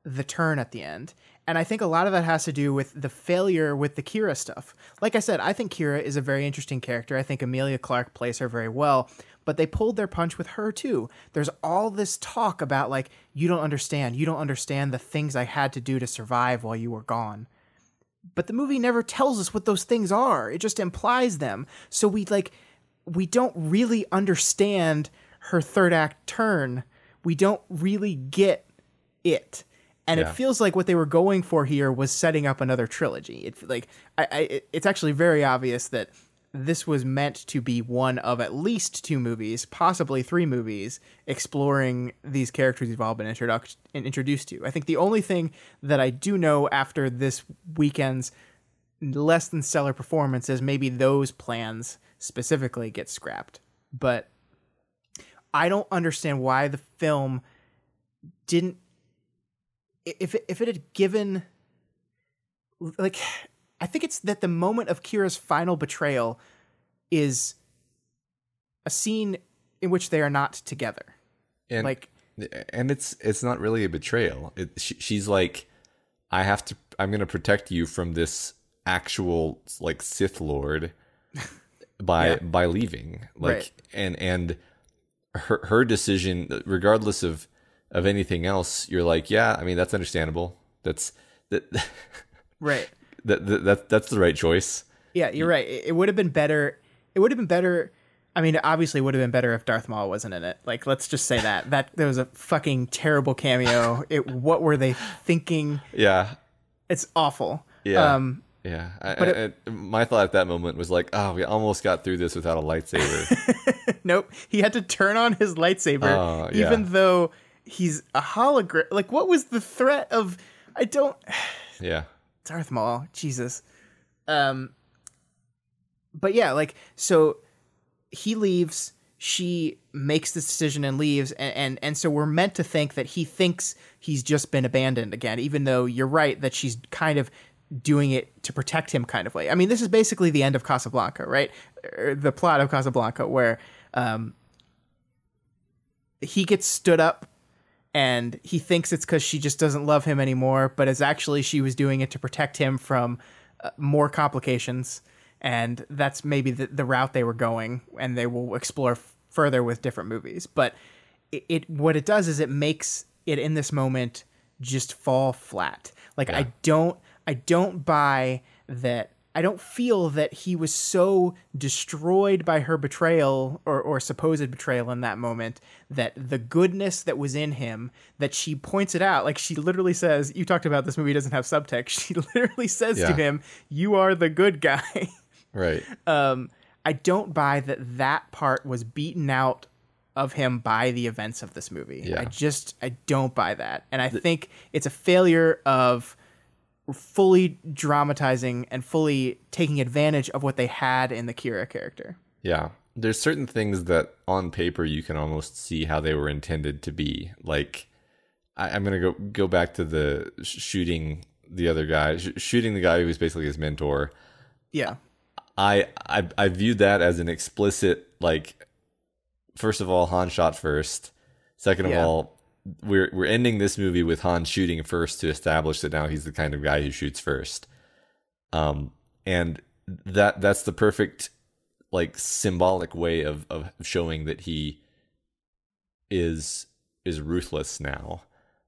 the turn at the end. And I think a lot of that has to do with the failure with the Kira stuff. Like I said, I think Kira is a very interesting character. I think Emilia Clarke plays her very well, but they pulled their punch with her too. There's all this talk about like, you don't understand the things I had to do to survive while you were gone. But the movie never tells us what those things are. It just implies them. So we don't really understand her third act turn. We don't really get it. And it feels like what they were going for here was setting up another trilogy. It's actually very obvious that this was meant to be one of at least 2 movies, possibly 3 movies, exploring these characters we've all been introduced to. I think the only thing that I do know after this weekend's less than stellar performance is maybe those plans specifically get scrapped. But I don't understand why the film didn't, if it had given, like, I think it's that the moment of Kira's final betrayal is a scene in which they are not together. And it's not really a betrayal. She's like, I'm going to protect you from this actual like Sith Lord by leaving. Like, right. And her decision, regardless of anything else, you're like, yeah, I mean, that's understandable. That's right. That's the right choice. Yeah, you're right. It would have been better. It would have been better. I mean, obviously, it would have been better if Darth Maul wasn't in it. Like, let's just say that was a fucking terrible cameo. What were they thinking? Yeah, it's awful. Yeah, my thought at that moment was like, oh, we almost got through this without a lightsaber. Nope, he had to turn on his lightsaber, even though he's a hologram. Like, what was the threat of? Yeah. Darth Maul, Jesus. But yeah, like, so he leaves, she makes this decision and leaves, and so we're meant to think that he thinks he's just been abandoned again, even though you're right that she's kind of doing it to protect him kind of way. I mean, this is basically the end of Casablanca, right? Or the plot of Casablanca, where he gets stood up and he thinks it's because she just doesn't love him anymore, but it's actually she was doing it to protect him from more complications. And that's maybe the route they were going, and they will explore further with different movies. But what it does is it makes it in this moment just fall flat. Like, yeah. I don't buy that. I don't feel that he was so destroyed by her betrayal or supposed betrayal in that moment that the goodness that was in him, that she points it out, like she literally says, you talked about this movie doesn't have subtext. She literally says to him, you are the good guy. Right. I don't buy that part was beaten out of him by the events of this movie. Yeah. I don't buy that. And I think it's a failure of fully dramatizing and fully taking advantage of what they had in the Kira character. Yeah. There's certain things that on paper you can almost see how they were intended to be. Like, I'm going to go back to the shooting the other guy, shooting the guy who was basically his mentor. Yeah. I viewed that as an explicit, like, first of all, Han shot first. Second of all, we're ending this movie with Han shooting first to establish that now he's the kind of guy who shoots first. And that's the perfect, like, symbolic way of showing that he is ruthless now.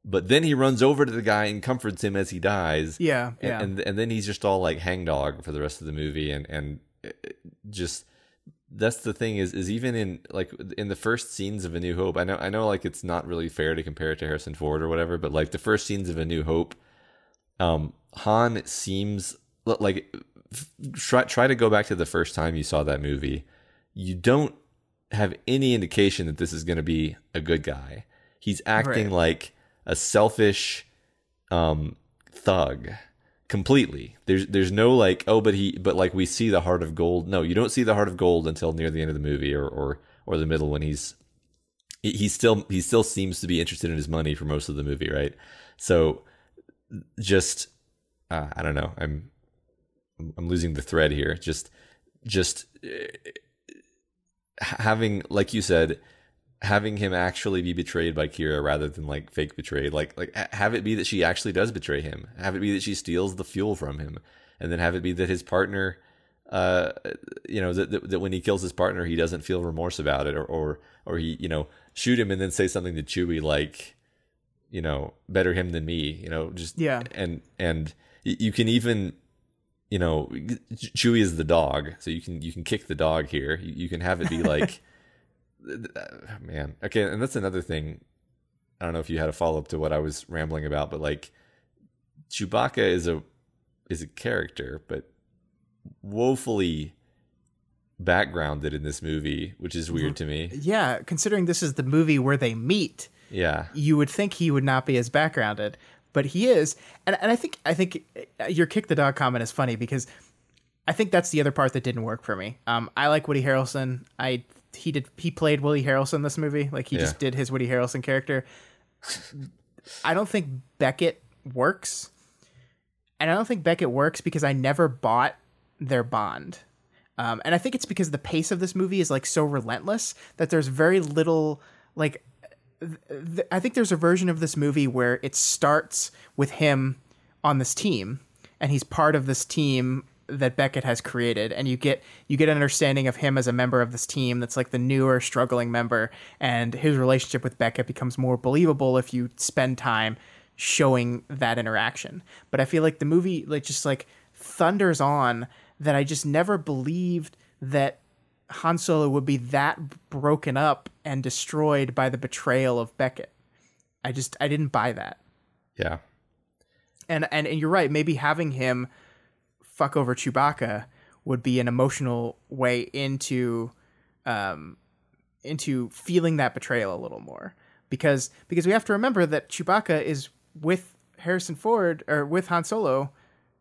But then he runs over to the guy and comforts him as he dies. Yeah, yeah. And then he's just all like hangdog for the rest of the movie, and just that's the thing is even in like in the first scenes of A New Hope, I know like it's not really fair to compare it to Harrison Ford or whatever, but like the first scenes of A New Hope, Han seems like try to go back to the first time you saw that movie. You don't have any indication that this is going to be a good guy. He's acting like a selfish thug completely. There's no like, oh, but like we see the heart of gold. No, you don't see the heart of gold until near the end of the movie or the middle, when he still seems to be interested in his money for most of the movie, right? So just I don't know. I'm losing the thread here. Just having, like you said, having him actually be betrayed by Kira rather than like fake betrayed, like have it be that she actually does betray him, have it be that she steals the fuel from him, and then have it be that his partner, that when he kills his partner, he doesn't feel remorse about it, or he, shoot him and then say something to Chewie like, better him than me, just, yeah. And you can even, Chewie is the dog, so you can kick the dog here. You can have it be like, man, okay. And that's another thing. I don't know if you had a follow up to what I was rambling about, but like Chewbacca is a character, but woefully backgrounded in this movie, which is weird to me. Yeah, considering this is the movie where they meet. Yeah, you would think he would not be as backgrounded, but he is. And I think your kick the dog comment is funny because I think that's the other part that didn't work for me. I like Woody Harrelson. He played Woody Harrelson in this movie. Like he just did his Woody Harrelson character. I don't think Beckett works. And I don't think Beckett works because I never bought their bond. And I think it's because the pace of this movie is like so relentless that there's very little like, I think there's a version of this movie where it starts with him on this team and he's part of this team that Beckett has created, and you get an understanding of him as a member of this team that's like the newer struggling member, and his relationship with Beckett becomes more believable if you spend time showing that interaction. But I feel like the movie just thunders on that I just never believed that Han Solo would be that broken up and destroyed by the betrayal of Beckett. I didn't buy that. Yeah. And you're right, maybe having him fuck over Chewbacca would be an emotional way into feeling that betrayal a little more, because we have to remember that Chewbacca is with Harrison Ford or with Han Solo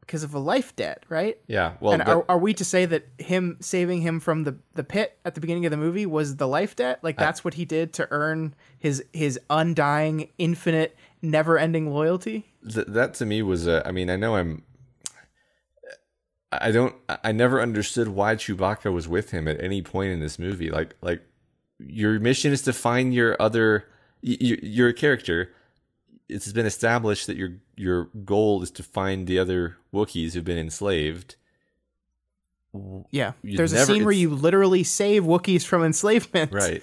because of a life debt, right? Yeah. Well, and are we to say that him saving him from the pit at the beginning of the movie was the life debt? Like that's what he did to earn his undying, infinite, never-ending loyalty? That to me was I never understood why Chewbacca was with him at any point in this movie. Like your mission is to find your other. You're a character. It's been established that your goal is to find the other Wookiees who've been enslaved. Yeah, there's a scene where you literally save Wookiees from enslavement, right?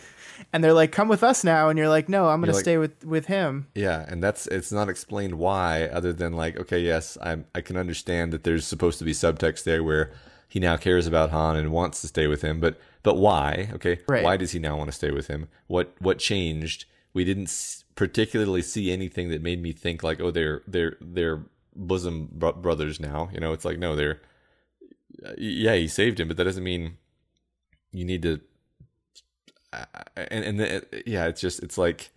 And they're like, "Come with us now," and you're like, "No, I'm going to stay with him." Yeah, and it's not explained why, other than like, okay, yes, I can understand that there's supposed to be subtext there where he now cares about Han and wants to stay with him, but why? Okay, right. Why does he now want to stay with him? What changed? We didn't particularly see anything that made me think like, oh, they're bosom brothers now. It's like, no, he saved him, but that doesn't mean you need to. It's like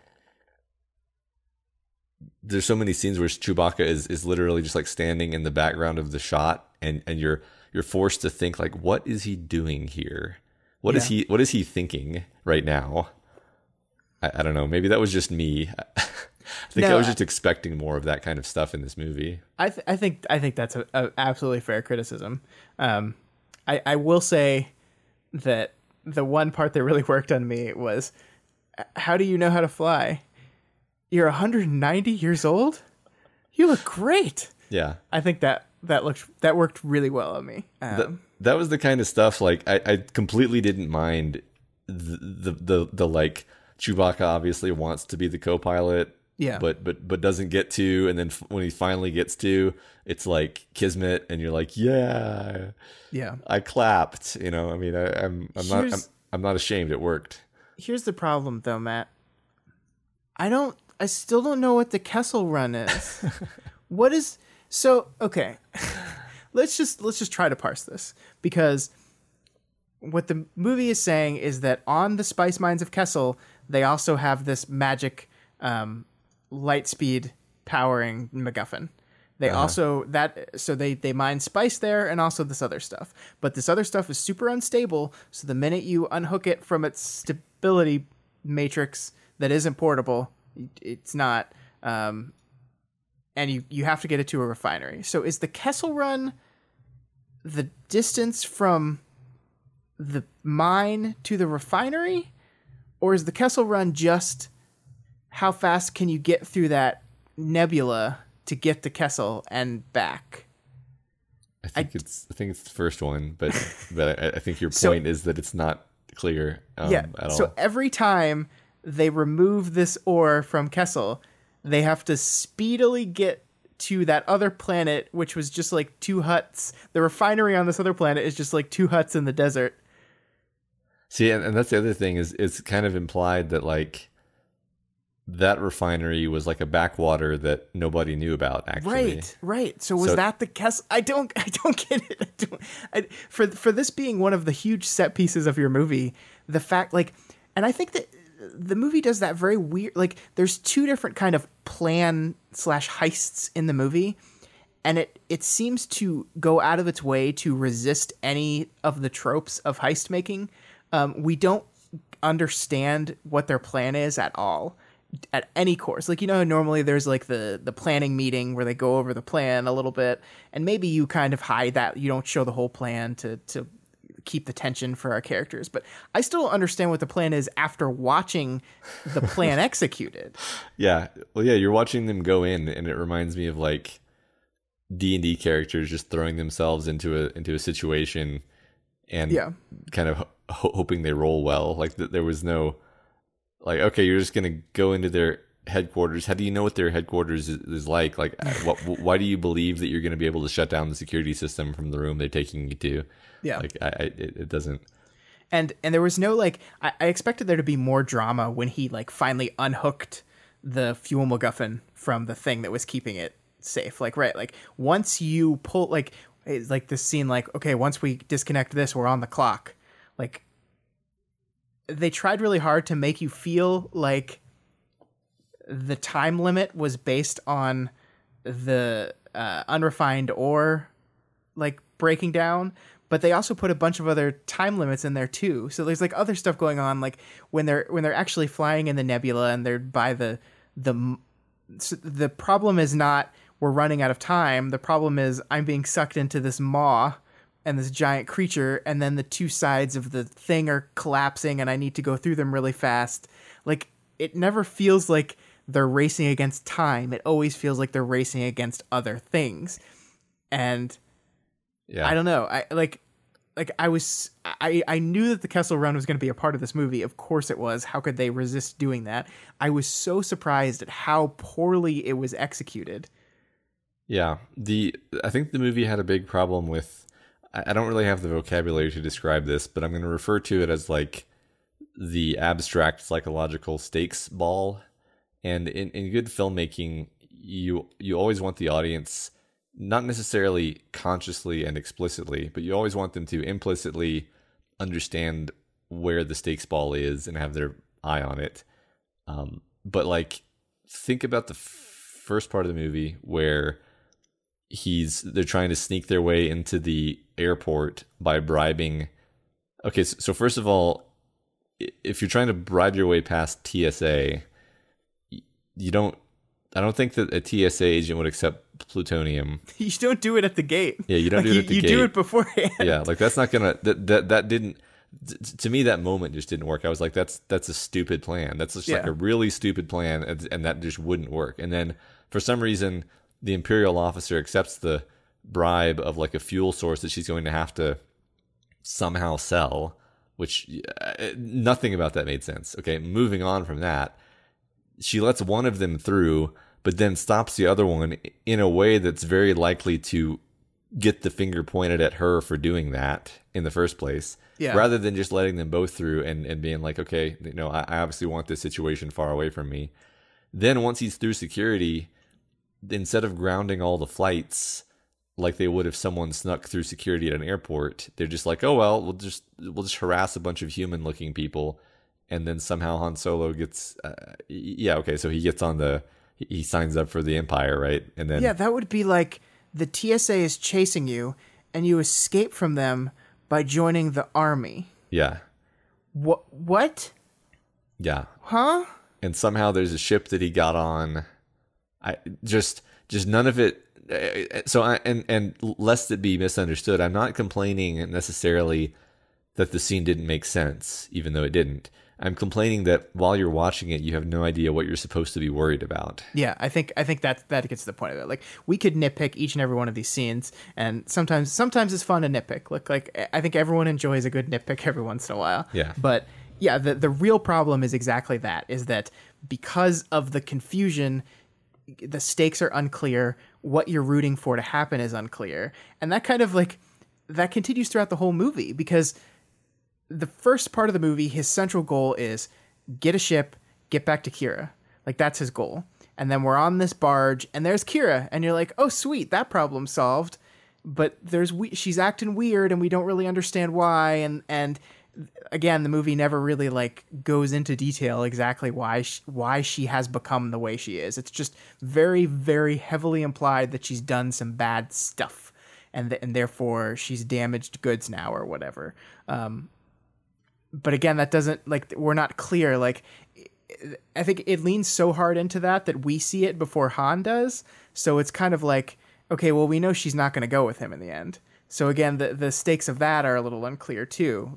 there's so many scenes where Chewbacca is literally just like standing in the background of the shot, and you're forced to think like, what is he doing here? What is he thinking right now? I don't know. Maybe that was just me. I was just expecting more of that kind of stuff in this movie. I think that's a absolutely fair criticism. I will say that the one part that really worked on me was, how do you know how to fly? You're 190 years old? You look great. Yeah. I think that worked really well on me. That was the kind of stuff like I completely didn't mind the like Chewbacca obviously wants to be the co-pilot Yeah. but doesn't get to, and then when he finally gets to, it's like kismet, and you're like, yeah, I clapped. You know, I mean, I'm not ashamed. It worked. Here's the problem, though, Matt. I still don't know what the Kessel Run is. What is so? Okay, let's just try to parse this, because what the movie is saying is that on the spice mines of Kessel, they also have this magic light speed powering MacGuffin. They also they mine spice there, and also this other stuff. But this other stuff is super unstable, so the minute you unhook it from its stability matrix that isn't portable, it's not, and you have to get it to a refinery. So is the Kessel Run the distance from the mine to the refinery, or is the Kessel Run just how fast can you get through that nebula to get to Kessel and back? I think it's the first one, but I think your point is that it's not clear at all. So every time they remove this ore from Kessel, they have to speedily get to that other planet, which was just like 2 huts. The refinery on this other planet is just like 2 huts in the desert. See, and that's the other thing, is it's kind of implied that like that refinery was like a backwater that nobody knew about, actually. Right. So was that the Kessel? I don't get it. For this being one of the huge set pieces of your movie, the fact, like, and I think that the movie does that very weird, like, there's 2 different kind of plan/heists in the movie, and it seems to go out of its way to resist any of the tropes of heist making. We don't understand what their plan is at all at any course. Like, you know, normally there's like the planning meeting where they go over the plan a little bit, and maybe you kind of hide that, you don't show the whole plan to keep the tension for our characters. But I still don't understand what the plan is after watching the plan executed. Yeah. Well, yeah, you're watching them go in, and it reminds me of like D&D characters just throwing themselves into a situation and kind of hoping they roll well. Like there was no, like, okay, you're just going to go into their headquarters. How do you know what their headquarters is like? Like, why do you believe that you're going to be able to shut down the security system from the room they're taking you to? Yeah. Like, it doesn't. And there was no, like, I expected there to be more drama when he, like, finally unhooked the fuel MacGuffin from the thing that was keeping it safe. Like, right, like, once you pull, like, it's like this scene, like, okay, once we disconnect this, we're on the clock. Like, they tried really hard to make you feel like the time limit was based on the unrefined ore, like, breaking down, but they also put a bunch of other time limits in there too. So there's like other stuff going on, like when they're actually flying in the nebula and they're by the problem is not we're running out of time. The problem is I'm being sucked into this maw and this giant creature, and then the 2 sides of the thing are collapsing and I need to go through them really fast. Like, it never feels like they're racing against time. It always feels like they're racing against other things. And I don't know. I knew that the Kessel Run was going to be a part of this movie. Of course it was. How could they resist doing that? I was so surprised at how poorly it was executed. Yeah. I think the movie had a big problem with, I don't really have the vocabulary to describe this, but I'm going to refer to it as like the abstract psychological stakes ball. And in good filmmaking, you always want the audience, not necessarily consciously and explicitly, but you always want them to implicitly understand where the stakes ball is and have their eye on it. But like, think about the first part of the movie where they're trying to sneak their way into the airport by bribing. Okay, so first of all, if you're trying to bribe your way past TSA, I don't think that a TSA agent would accept plutonium. You don't do it at the gate. Yeah, you don't do it at the gate. You do it beforehand. Yeah, like that's not gonna. That didn't. To me, that moment just didn't work. I was like, that's a stupid plan. That's just like a really stupid plan, and that just wouldn't work. And then for some reason, the Imperial officer accepts the bribe of like a fuel source that she's going to have to somehow sell, which nothing about that made sense. Okay, moving on from that. she lets one of them through, but then stops the other one in a way that's very likely to get the finger pointed at her for doing that in the first place. Yeah. Rather than just letting them both through and being like, okay, I obviously want this situation far away from me. Then once he's through security, instead of grounding all the flights like they would if someone snuck through security at an airport, they're just like, oh well, we'll just harass a bunch of human-looking people, and then somehow Han Solo gets, so he gets on he signs up for the Empire, right? And then that would be like the TSA is chasing you, and you escape from them by joining the army. Yeah. What? Yeah. Huh? And somehow there's a ship that he got on. Just none of it. So and lest it be misunderstood, I'm not complaining necessarily that the scene didn't make sense, even though it didn't. I'm complaining that while you're watching it, you have no idea what you're supposed to be worried about. Yeah, I think that gets to the point of it. Like, we could nitpick each and every one of these scenes, and sometimes it's fun to nitpick. Like I think everyone enjoys a good nitpick every once in a while. Yeah. But yeah, the real problem is exactly that, is that because of the confusion, the stakes are unclear, what you're rooting for to happen is unclear. And that kind of that continues throughout the whole movie, because the first part of the movie, his central goal is get a ship, get back to Kira. Like, that's his goal. And then we're on this barge, and there's Kira, and you're like, oh, sweet, that problem's solved. But she's acting weird, and we don't really understand why. And again, the movie never really goes into detail exactly why she has become the way she is. It's just very, very heavily implied that she's done some bad stuff, and therefore she's damaged goods now or whatever. But again, that doesn't, we're not clear. I think it leans so hard into that we see it before Han does. So it's kind of like, okay, well, we know she's not going to go with him in the end. So again, the stakes of that are a little unclear too.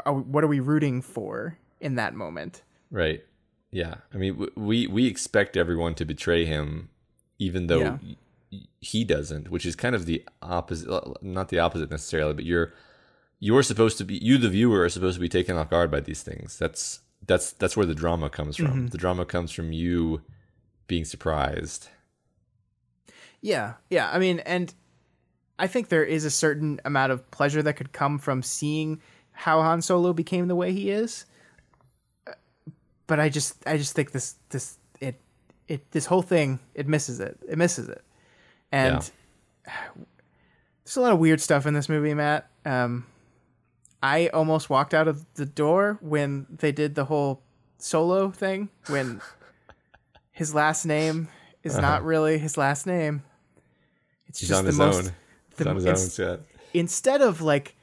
What are we rooting for in that moment? Right. Yeah. I mean, we expect everyone to betray him, even though he doesn't, which is kind of the opposite, not the opposite necessarily, but you're supposed to be, you the viewer are supposed to be taken off guard by these things. That's where the drama comes from. Mm-hmm. The drama comes from you being surprised. Yeah. I mean, and I think there is a certain amount of pleasure that could come from seeing how Han Solo became the way he is. But I just think this whole thing, it misses it. And there's a lot of weird stuff in this movie, Matt. I almost walked out of the door when they did the whole Solo thing, when his last name is not really his last name. He's just on his own. Instead of like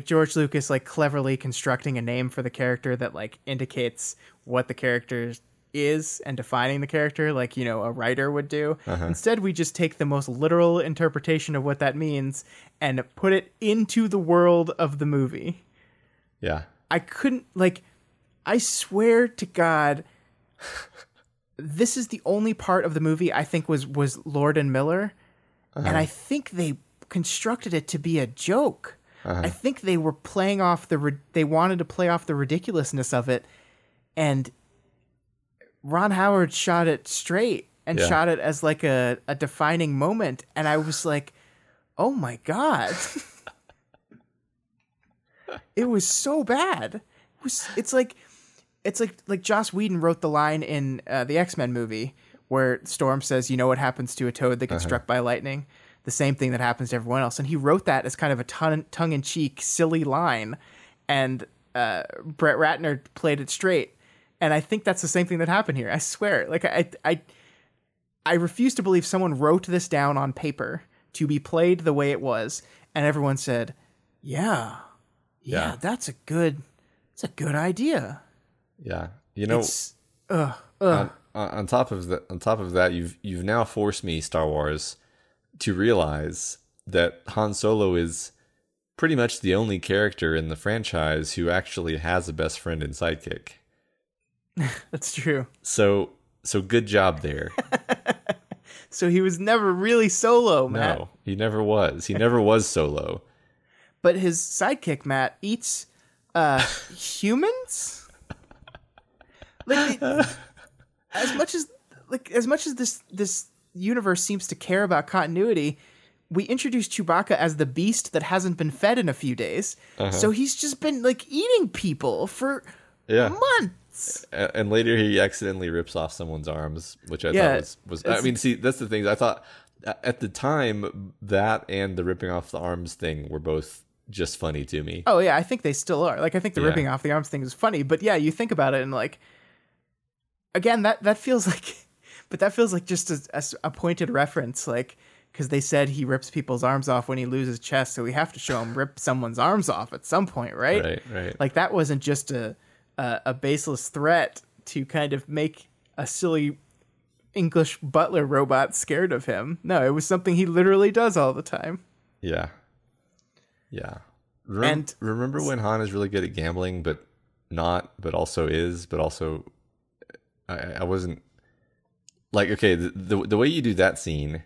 George Lucas cleverly constructing a name for the character that indicates what the character is and defining the character a writer would do. Instead, we just take the most literal interpretation of what that means and put it into the world of the movie. Yeah. I couldn't I swear to God, this is the only part of the movie I think was Lord and Miller. And I think they constructed it to be a joke. I think they were playing off they wanted to play off the ridiculousness of it, and Ron Howard shot it straight and shot it as a defining moment, and I was like, oh my God. It was so bad. It's like Joss Whedon wrote the line in the X-Men movie where Storm says, you know what happens to a toad that gets struck by lightning? The same thing that happens to everyone else. And he wrote that as kind of a tongue-in-cheek, silly line. And Brett Ratner played it straight. And I think that's the same thing that happened here. I swear. I refuse to believe someone wrote this down on paper to be played the way it was. And everyone said, yeah, that's a good idea. Yeah. On top of that, you've now forced me, Star Wars, to realize that Han Solo is pretty much the only character in the franchise who actually has a best friend and sidekick. That's true. So good job there. So he was never really Solo, Matt. No, he never was. He never was Solo. But his sidekick, Matt, eats humans? as much as this universe seems to care about continuity, we introduced Chewbacca as the beast that hasn't been fed in a few days. So he's just been like eating people for months. And later he accidentally rips off someone's arms, which I thought was I mean, see, that's the thing. I thought at the time that and the ripping off the arms thing were both just funny to me. Oh yeah, I think they still are. Like, I think the ripping off the arms thing is funny, but yeah, you think about it and like, again, that feels like just a pointed reference, like, because they said he rips people's arms off when he loses chest, so we have to show him rip someone's arms off at some point, right? Right. Like, that wasn't just a baseless threat to kind of make a silly English butler robot scared of him. No, it was something he literally does all the time. Yeah. Remember when Han is really good at gambling, but also I wasn't like, okay, the way you do that scene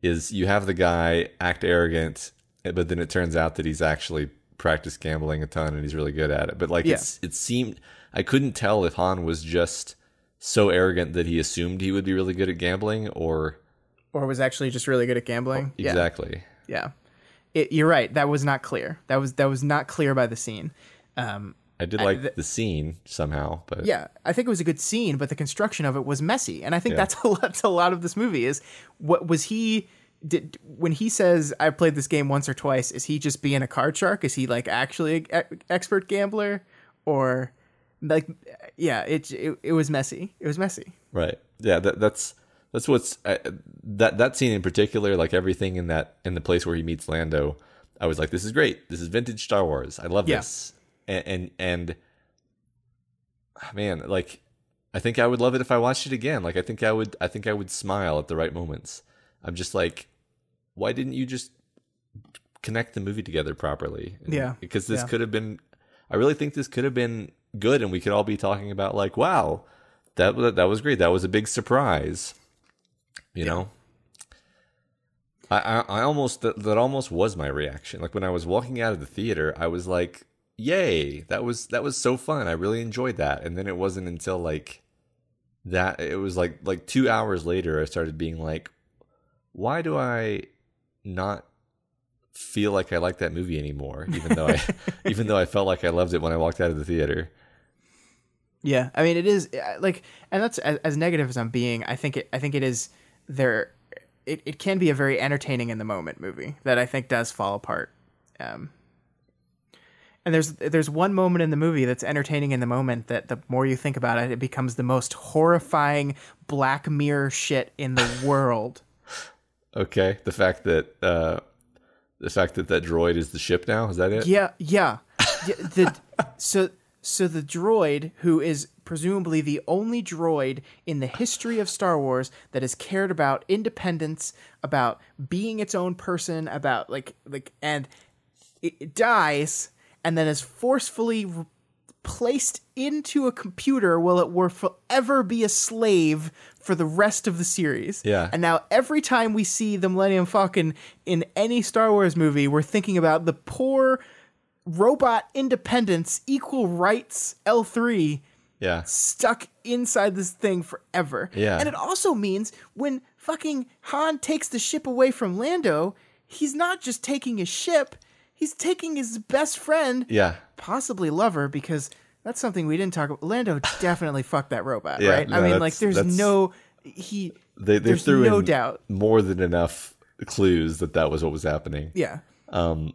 is you have the guy act arrogant, but then it turns out that he's actually practiced gambling a ton and he's really good at it. But like, it seemed, I couldn't tell if Han was just so arrogant that he assumed he would be really good at gambling, or was actually just really good at gambling. Exactly. Yeah. You're right. That was not clear. That was not clear by the scene. I did like the scene somehow, but yeah, I think it was a good scene, but the construction of it was messy, and I think that's a lot of this movie. Is what was he did when he says I've played this game once or twice? Is he just being a card shark? Is he like actually an expert gambler, or like it was messy. It was messy. Right. Yeah. That's what's that scene in particular. Like everything in the place where he meets Lando, I was like, this is great. This is vintage Star Wars. I love this. And man, like, I think I would love it if I watched it again. Like, I think I would smile at the right moments. I'm just like, why didn't you just connect the movie together properly? Because this could have been, I really think this could have been good, and we could all be talking about like, wow, that was great. That was a big surprise. You know? I almost, that almost was my reaction. Like when I was walking out of the theater, I was like, yay, that was so fun. I really enjoyed that. And then it wasn't until like that, it was like 2 hours later, I started being like, why do I not feel like I like that movie anymore? Even though I felt like I loved it when I walked out of the theater. Yeah. I mean, it is like, and that's as negative as I'm being. I think it is there. It can be a very entertaining in the moment movie that I think does fall apart. And there's one moment in the movie that's entertaining in the moment that the more you think about it, it becomes the most horrifying Black Mirror shit in the world. Okay, the fact that that droid is the ship now, is that it? Yeah. So the droid, who is presumably the only droid in the history of Star Wars that has cared about independence, about being its own person, about and it dies. And then is forcefully placed into a computer while it will forever be a slave for the rest of the series. Yeah. And now every time we see the Millennium Falcon in any Star Wars movie, we're thinking about the poor robot independence, equal rights L3 stuck inside this thing forever. Yeah. And it also means when fucking Han takes the ship away from Lando, he's not just taking his ship, he's taking his best friend, possibly lover, because that's something we didn't talk about. Lando definitely fucked that robot, right? No, I mean, like, there's no doubt. More than enough clues that was what was happening. Yeah. And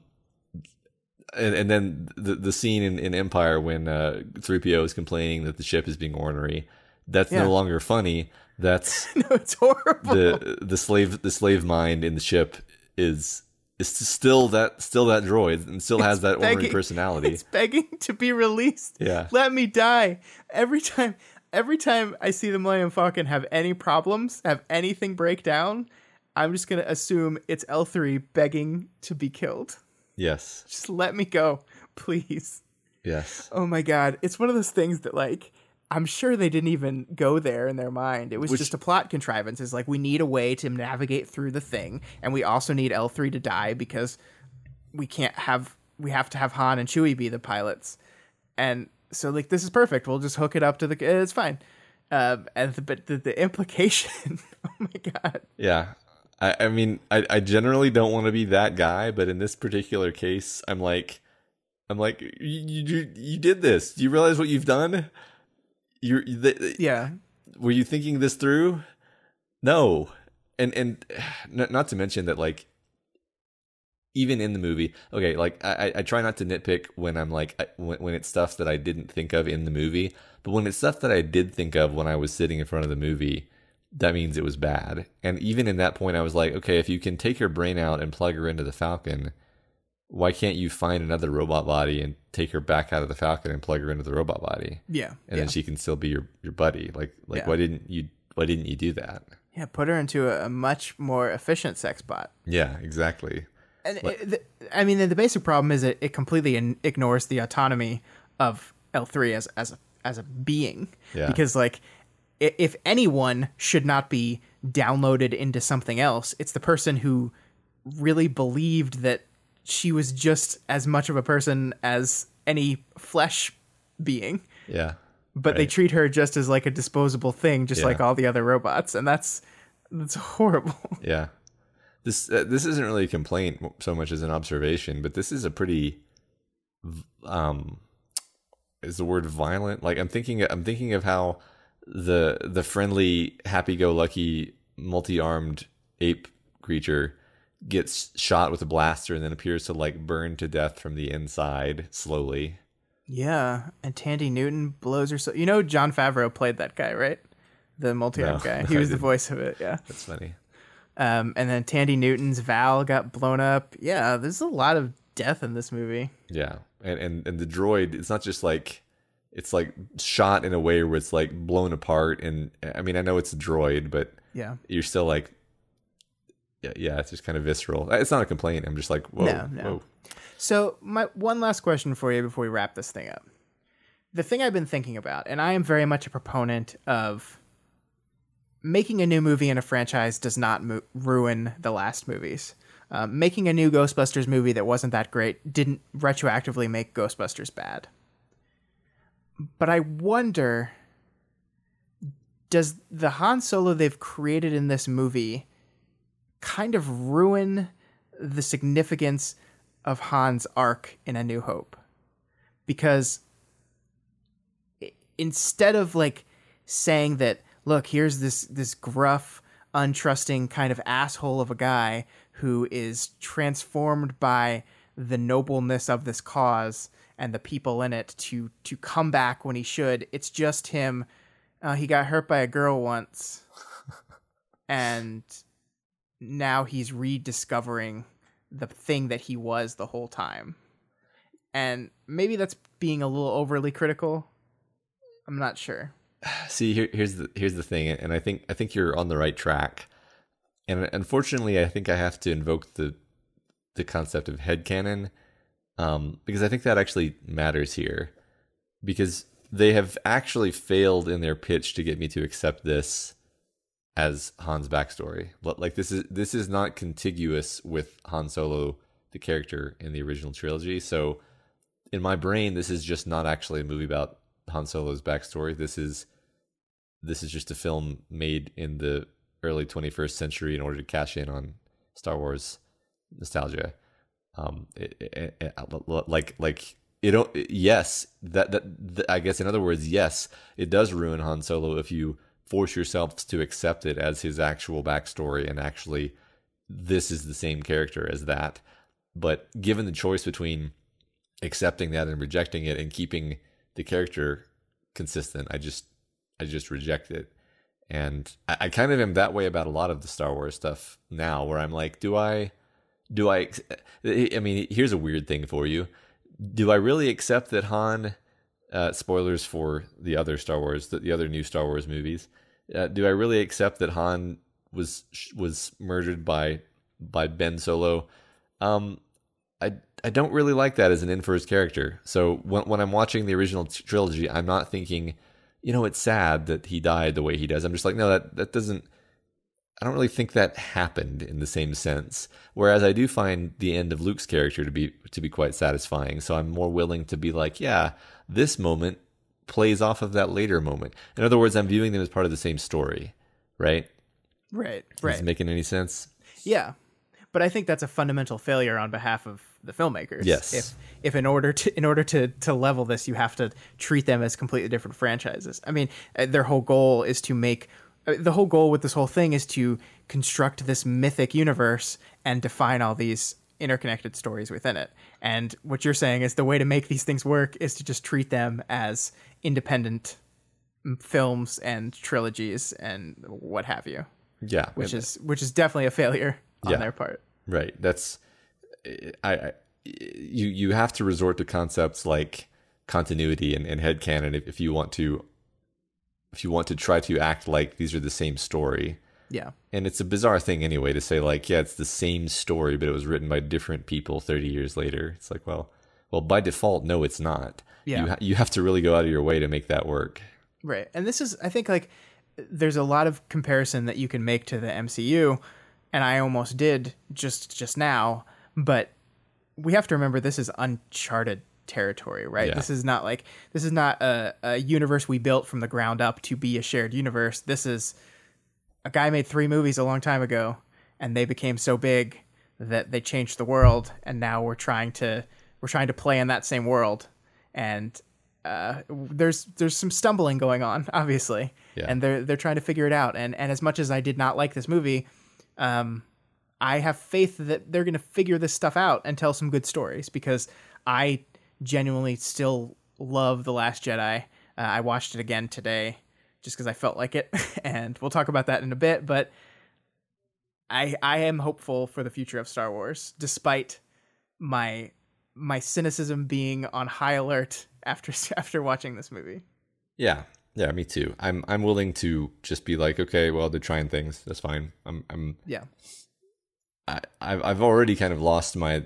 then the scene in Empire when 3PO is complaining that the ship is being ornery, that's no longer funny. That's no, it's horrible. The slave mind in the ship is still that droid and still has that ornery personality. It's begging to be released. Yeah. Let me die. Every time I see the Millennium Falcon have any problems, have anything break down, I'm just going to assume it's L3 begging to be killed. Yes. Just let me go, please. Yes. Oh my God. It's one of those things that, like, I'm sure they didn't even go there in their mind. It was just a plot contrivance. It's like, we need a way to navigate through the thing, and we also need L3 to die because we have to have Han and Chewie be the pilots. And so, like, this is perfect. We'll just hook it up to it's fine. But the implication, oh my God. Yeah. I mean, I generally don't want to be that guy, but in this particular case, I'm like, you did this. Do you realize what you've done? Yeah. Were you thinking this through? No. And not to mention that, like, even in the movie, okay, like I try not to nitpick when I'm like, when it's stuff that I didn't think of in the movie, but when it's stuff that I did think of when I was sitting in front of the movie, that means it was bad. And even in that point, I was like, okay, if you can take her brain out and plug her into the Falcon, why can't you find another robot body and take her back out of the Falcon and plug her into the robot body? Yeah. And then she can still be your buddy. Like Yeah. why didn't you do that? Yeah, put her into a much more efficient sex bot. Yeah, exactly. And I mean, the basic problem is it completely ignores the autonomy of L3 as a being. Yeah. Because, like, if anyone should not be downloaded into something else, it's the person who really believed that she was just as much of a person as any flesh being. Yeah. But they treat her just as like a disposable thing, just like all the other robots, and that's horrible. Yeah. This isn't really a complaint so much as an observation, but this is a pretty is the word violent? Like I'm thinking of how the friendly, happy-go-lucky, multi-armed ape creature gets shot with a blaster and then appears to like burn to death from the inside slowly. Yeah, and Tandy Newton blows her so. You know, Jon Favreau played that guy, right? The multi-armed guy. He was the voice of it. Yeah, that's funny. And then Tandy Newton's Val got blown up. Yeah, there's a lot of death in this movie. Yeah, and the droid, it's not just like it's like shot in a way where it's like blown apart. And I mean, I know it's a droid, but yeah, you're still like, yeah, it's just kind of visceral. It's not a complaint. I'm just like, whoa, No. whoa. So my one last question for you before we wrap this thing up. The thing I've been thinking about, and I am very much a proponent of making a new movie in a franchise does not ruin the last movies. Making a new Ghostbusters movie that wasn't that great didn't retroactively make Ghostbusters bad. But I wonder, does the Han Solo they've created in this movie kind of ruin the significance of Han's arc in A New Hope? Because instead of like saying that, look, here's this gruff, untrusting kind of asshole of a guy who is transformed by the nobleness of this cause and the people in it to come back when he should. It's just him. He got hurt by a girl once, and now he's rediscovering the thing that he was the whole time. And maybe that's being a little overly critical. I'm not sure. See, here's the thing, and I think you're on the right track. And unfortunately, I think I have to invoke the concept of headcanon, because I think that actually matters here. Because they have actually failed in their pitch to get me to accept this as Han's backstory. Like this is not contiguous with Han Solo, the character in the original trilogy. So in my brain, this is just not actually a movie about Han Solo's backstory. This is just a film made in the early 21st century in order to cash in on Star Wars nostalgia. Yes, that I guess in other words, yes, it does ruin Han Solo if you force yourself to accept it as his actual backstory and actually this is the same character as that. But given the choice between accepting that and rejecting it and keeping the character consistent, I just reject it. And I kind of am that way about a lot of the Star Wars stuff now, where I'm like, I mean, here's a weird thing for you. Do I really accept that Han, spoilers for the other Star Wars, the other new Star Wars movies, do I really accept that Han was murdered by Ben Solo? I don't really like that as an in for his character. So when I'm watching the original trilogy, I'm not thinking, it's sad that he died the way he does. I'm just like, no, that doesn't. I don't really think that happened in the same sense. Whereas I do find the end of Luke's character to be quite satisfying. So I'm more willing to be like, yeah, this moment plays off of that later moment. In other words, I'm viewing them as part of the same story, right? Right. Is it making any sense? Yeah. But I think that's a fundamental failure on behalf of the filmmakers. Yes. If in order to level this, you have to treat them as completely different franchises. I mean, their whole goal is to make the whole goal with this whole thing is to construct this mythic universe and define all these interconnected stories within it. And what you're saying is the way to make these things work is to just treat them as independent films and trilogies and what have you. Yeah. Which is definitely a failure on their part. Right. That's you have to resort to concepts like continuity and headcanon if you want to try to act like these are the same story. Yeah. And it's a bizarre thing anyway to say like, yeah, it's the same story, but it was written by different people 30 years later. It's like, well, by default, no, it's not. Yeah. You have to really go out of your way to make that work. Right. And this is, I think, like, there's a lot of comparison that you can make to the MCU, and I almost did just now, but we have to remember this is uncharted territory, right? Yeah. This is not a universe we built from the ground up to be a shared universe. This is a guy made 3 movies a long time ago, and they became so big that they changed the world, and now we're trying to play in that same world, and there's some stumbling going on, obviously, and they're trying to figure it out. And as much as I did not like this movie, I have faith that they're going to figure this stuff out and tell some good stories, because I genuinely still love The Last Jedi. I watched it again today just because I felt like it, and we'll talk about that in a bit. But I am hopeful for the future of Star Wars, despite my cynicism being on high alert after watching this movie. Yeah, me too. I'm willing to just be like, okay, well, they're trying things. That's fine. I've already kind of lost my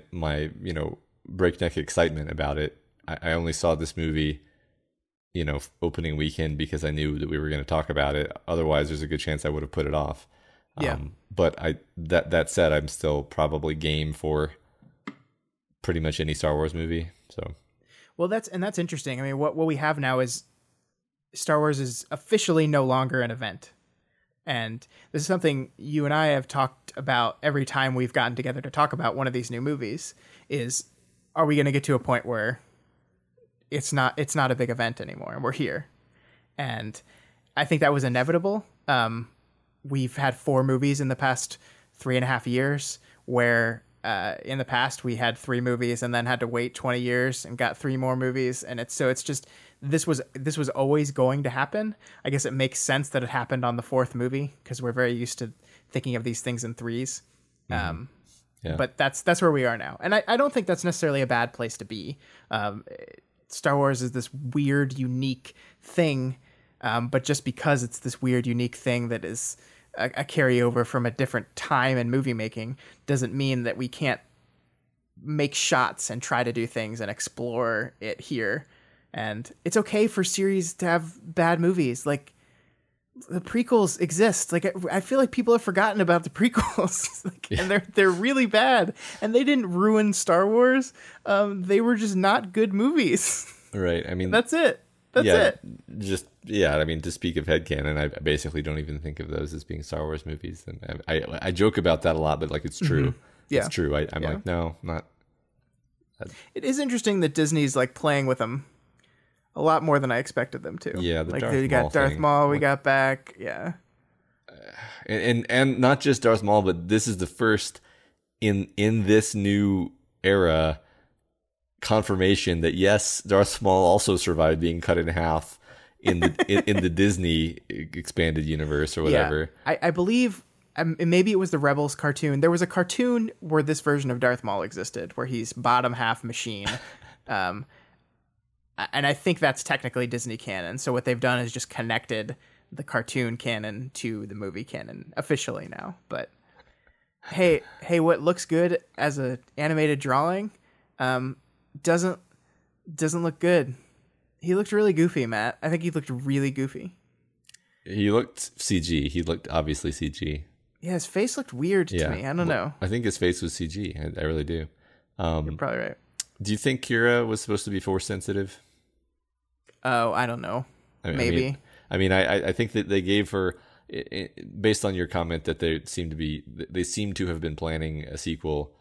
breakneck excitement about it. I only saw this movie, opening weekend because I knew that we were going to talk about it. Otherwise, there's a good chance I would have put it off. Yeah. But that said, I'm still probably game for pretty much any Star Wars movie. So, well, that's interesting. I mean, what we have now is Star Wars is officially no longer an event. And this is something you and I have talked about every time we've gotten together to talk about one of these new movies, is, are we going to get to a point where it's not a big event anymore and we're here? And I think that was inevitable. We've had 4 movies in the past 3.5 years, where in the past we had 3 movies and then had to wait 20 years and got 3 more movies. And it's just, this was always going to happen. I guess it makes sense that it happened on the 4th movie, because we're very used to thinking of these things in 3s. But that's where we are now. And I don't think that's necessarily a bad place to be. Star Wars is this weird, unique thing. But just because it's this weird, unique thing that is a carryover from a different time in movie making doesn't mean that we can't make shots and try to do things and explore it here. And it's okay for series to have bad movies. Like, the prequels exist. Like, I feel like people have forgotten about the prequels, and they're really bad, and they didn't ruin Star Wars. They were just not good movies. Right. I mean, that's it. That's it. I mean, to speak of headcanon, I basically don't even think of those as being Star Wars movies. And I joke about that a lot, but like, it's true. Mm-hmm. Yeah. It's true. I'm like, no, not. It is interesting that Disney's like playing with them a lot more than I expected them to. Yeah. Like, they got Darth Maul, we got back. Yeah. And not just Darth Maul, but this is the first in this new era confirmation that yes, Darth Maul also survived being cut in half in the in the Disney expanded universe or whatever. Yeah. I believe maybe it was the Rebels cartoon. There was a cartoon where this version of Darth Maul existed, where he's bottom half machine. And I think that's technically Disney canon. So what they've done is just connected the cartoon canon to the movie canon officially now. But hey, what looks good as an animated drawing doesn't look good. He looked really goofy, Matt. I think he looked really goofy. He looked CG. He looked obviously CG. Yeah, his face looked weird to me. I don't know. I think his face was CG. I really do. You're probably right. Do you think Kira was supposed to be Force sensitive? Oh, I don't know. Maybe. I think that they gave her, based on your comment that they seem to have been planning a sequel.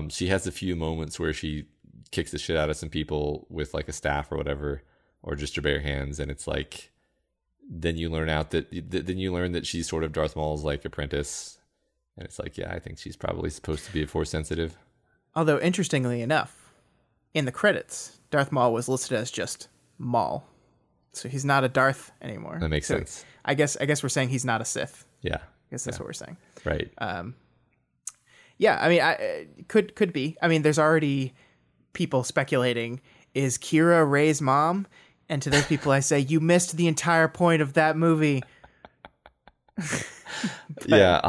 She has a few moments where she kicks the shit out of some people with like a staff or whatever, or just her bare hands, and it's like, then you learn that she's sort of Darth Maul's like apprentice, and it's like, yeah, I think she's probably supposed to be Force sensitive. Although interestingly enough, in the credits, Darth Maul was listed as just Maul, so he's not a Darth anymore. That makes sense. I guess we're saying he's not a Sith. Yeah, I guess that's what we're saying. Right. Yeah, I mean, could be. I mean, there's already people speculating, is Kira Rey's mom? And to those people, I say, you missed the entire point of that movie. Yeah.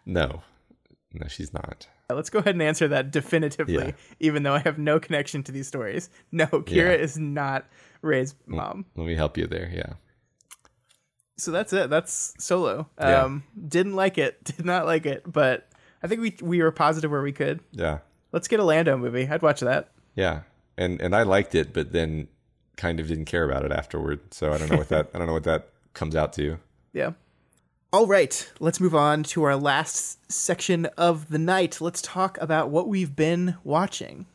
No, she's not. Let's go ahead and answer that definitively, even though I have no connection to these stories. No, Kira is not Rey's mom. Let me help you there, yeah. So that's it. That's Solo. Yeah. Didn't like it. Did not like it. But I think we were positive where we could. Yeah. Let's get a Lando movie. I'd watch that. Yeah. And I liked it, but then kind of didn't care about it afterward. So I don't know what that comes out to. Yeah. All right. Let's move on to our last section of the night. Let's talk about what we've been watching.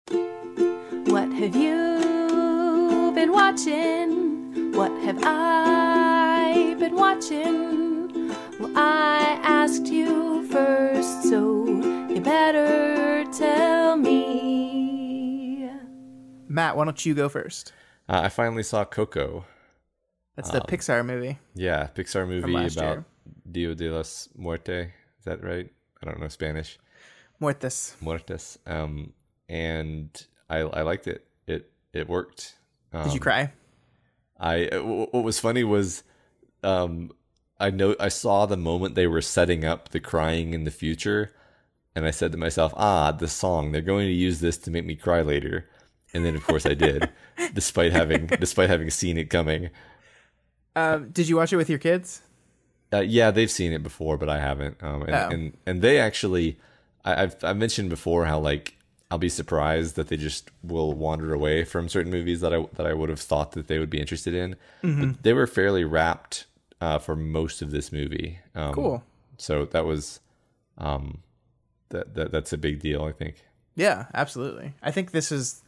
What have you been watching? What have I been watching? Well, I asked you first, so you better tell me. Matt, why don't you go first? I finally saw Coco. That's the Pixar movie. Yeah, Pixar movie about year. Dia de los Muertos. Is that right? I don't know Spanish. Muertes. And I liked it. It worked. Did you cry? What was funny was, I saw the moment they were setting up the crying in the future, and I said to myself, the song, they're going to use this to make me cry later. And then of course I did, despite having seen it coming. Did you watch it with your kids? Yeah, they've seen it before, but I haven't. And they actually, I've mentioned before how like I'll be surprised that they just will wander away from certain movies that I would have thought that they would be interested in. Mm-hmm. But they were fairly rapt for most of this movie. Cool. So that was that's a big deal, I think. Yeah, absolutely. I think this is.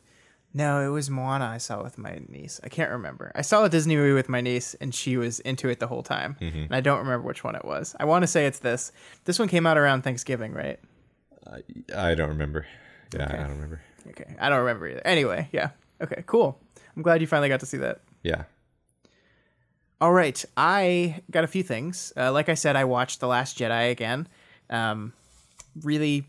No, it was Moana I saw with my niece. I can't remember. I saw a Disney movie with my niece, and she was into it the whole time. Mm-hmm. And I don't remember which one it was. I want to say it's this. This one came out around Thanksgiving, right? I don't remember. Yeah, okay. I don't remember. Okay, I don't remember either. Anyway, yeah. Okay, cool. I'm glad you finally got to see that. Yeah. All right, I got a few things. Like I said, I watched The Last Jedi again. Really,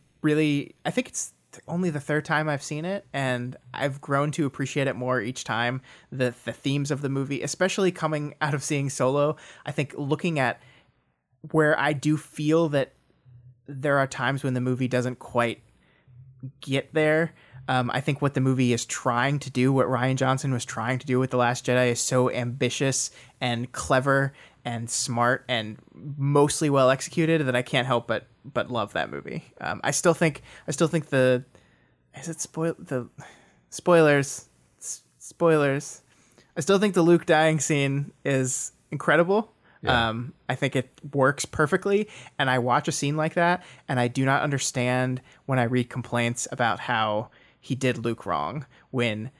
I think it's only the third time I've seen it, and I've grown to appreciate it more each time. The themes of the movie, especially coming out of seeing Solo, I think looking at where I do feel that there are times when the movie doesn't quite get there. I think what the movie is trying to do, what Rian Johnson was trying to do with The Last Jedi, is so ambitious and clever and smart and mostly well executed that I can't help but love that movie. I still think the spoilers. I still think the Luke dying scene is incredible. Yeah. I think it works perfectly, and I watch a scene like that, and I do not understand when I read complaints about how he did Luke wrong when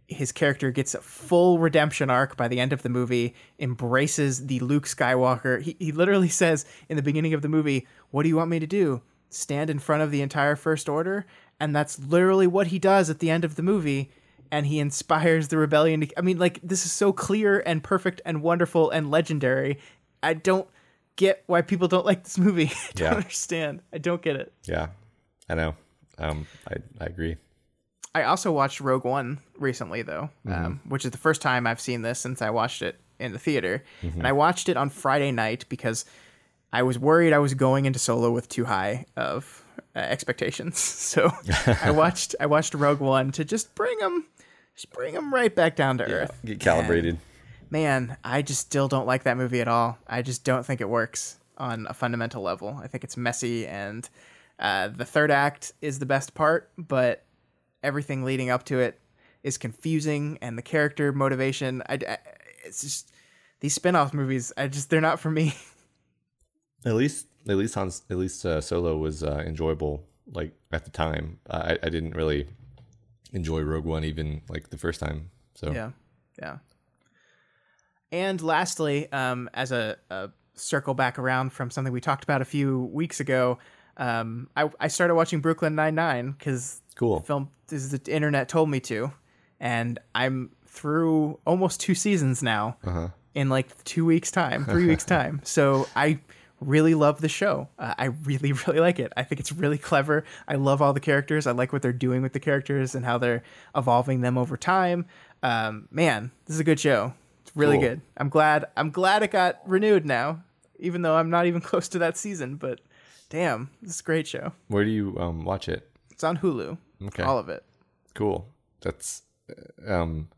his character gets a full redemption arc by the end of the movie, embraces the Luke Skywalker. He literally says in the beginning of the movie, "What do you want me to do? Stand in front of the entire First Order?" And that's literally what he does at the end of the movie. And he inspires the rebellion. I mean, like, this is so clear and perfect and wonderful and legendary. I don't get why people don't like this movie. I don't understand. I don't get it. Yeah, I know. I agree. I also watched Rogue One recently, though, which is the first time I've seen this since I watched it in the theater. Mm-hmm. And I watched it on Friday night because I was worried I was going into Solo with too high of expectations. So I watched Rogue One to just bring them right back down to earth. Get calibrated. And, man, I just still don't like that movie at all. I just don't think it works on a fundamental level. I think it's messy, and the third act is the best part, but everything leading up to it is confusing, and the character motivation. It's just these spin-off movies. They're not for me. At least Solo was enjoyable. Like at the time, I didn't really enjoy Rogue One even like the first time. So yeah. And lastly, as a circle back around from something we talked about a few weeks ago, I started watching Brooklyn Nine-Nine because the internet told me to, and I'm through almost 2 seasons now in like 3 weeks time. So I really love the show. I really, really like it. I think it's really clever. I love all the characters. I like what they're doing with the characters and how they're evolving them over time. Man, this is a good show. It's really good. I'm glad it got renewed now, even though I'm not even close to that season. But damn, this is a great show. Where do you watch it? It's on Hulu. Okay, all of it. Cool. That's I don't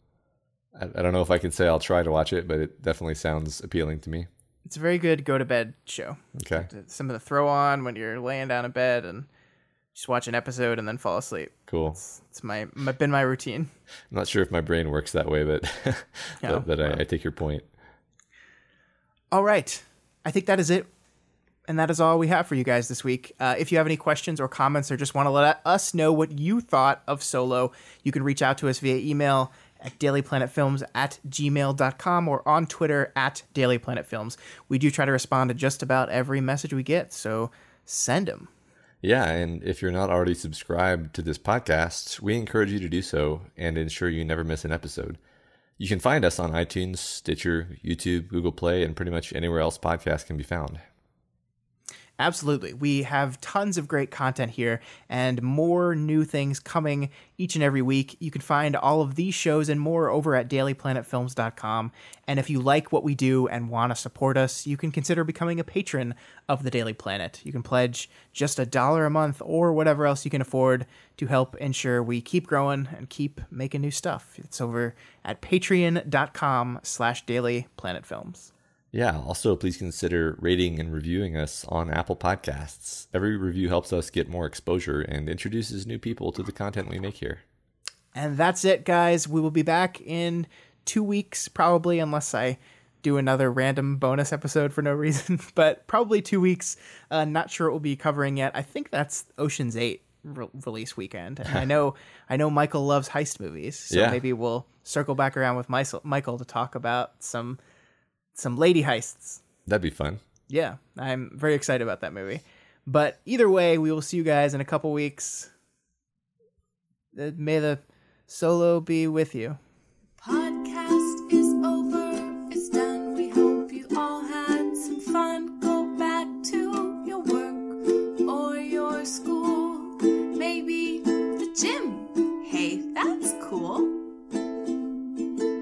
know if I can say I'll try to watch it, but it definitely sounds appealing to me. It's a very good go to bed show. Okay. Some of the throw on when you're laying down in bed and just watch an episode and then fall asleep. Cool. It's been my routine. I'm not sure if my brain works that way, but I take your point. All right. I think that is it. And that is all we have for you guys this week. If you have any questions or comments or just want to let us know what you thought of Solo, you can reach out to us via email at dailyplanetfilms@gmail.com or on Twitter @dailyplanetfilms. We do try to respond to just about every message we get, so send them. Yeah, and if you're not already subscribed to this podcast, we encourage you to do so and ensure you never miss an episode. You can find us on iTunes, Stitcher, YouTube, Google Play, and pretty much anywhere else podcasts can be found. Absolutely. We have tons of great content here and more new things coming each and every week. You can find all of these shows and more over at dailyplanetfilms.com. And if you like what we do and want to support us, you can consider becoming a patron of the Daily Planet. You can pledge just $1 a month or whatever else you can afford to help ensure we keep growing and keep making new stuff. It's over at patreon.com/dailyplanetfilms. Yeah, also please consider rating and reviewing us on Apple Podcasts. Every review helps us get more exposure and introduces new people to the content we make here. And that's it, guys. We will be back in 2 weeks, probably, unless I do another random bonus episode for no reason. But probably 2 weeks. Not sure what we'll be covering yet. I think that's Ocean's 8 release weekend. And I know Michael loves heist movies, so maybe we'll circle back around with Michael to talk about some lady heists. That'd be fun. Yeah, I'm very excited about that movie. But either way, we will see you guys in a couple weeks. May the Solo be with you. Podcast is over. It's done. We hope you all had some fun. Go back to your work or your school. Maybe the gym. Hey, that's cool.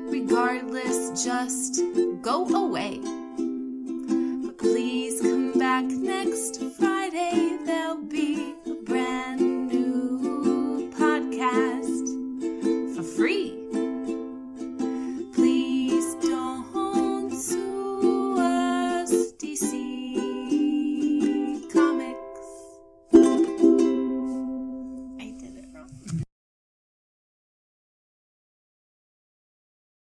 Regardless, just go away. But please come back next Friday. There'll be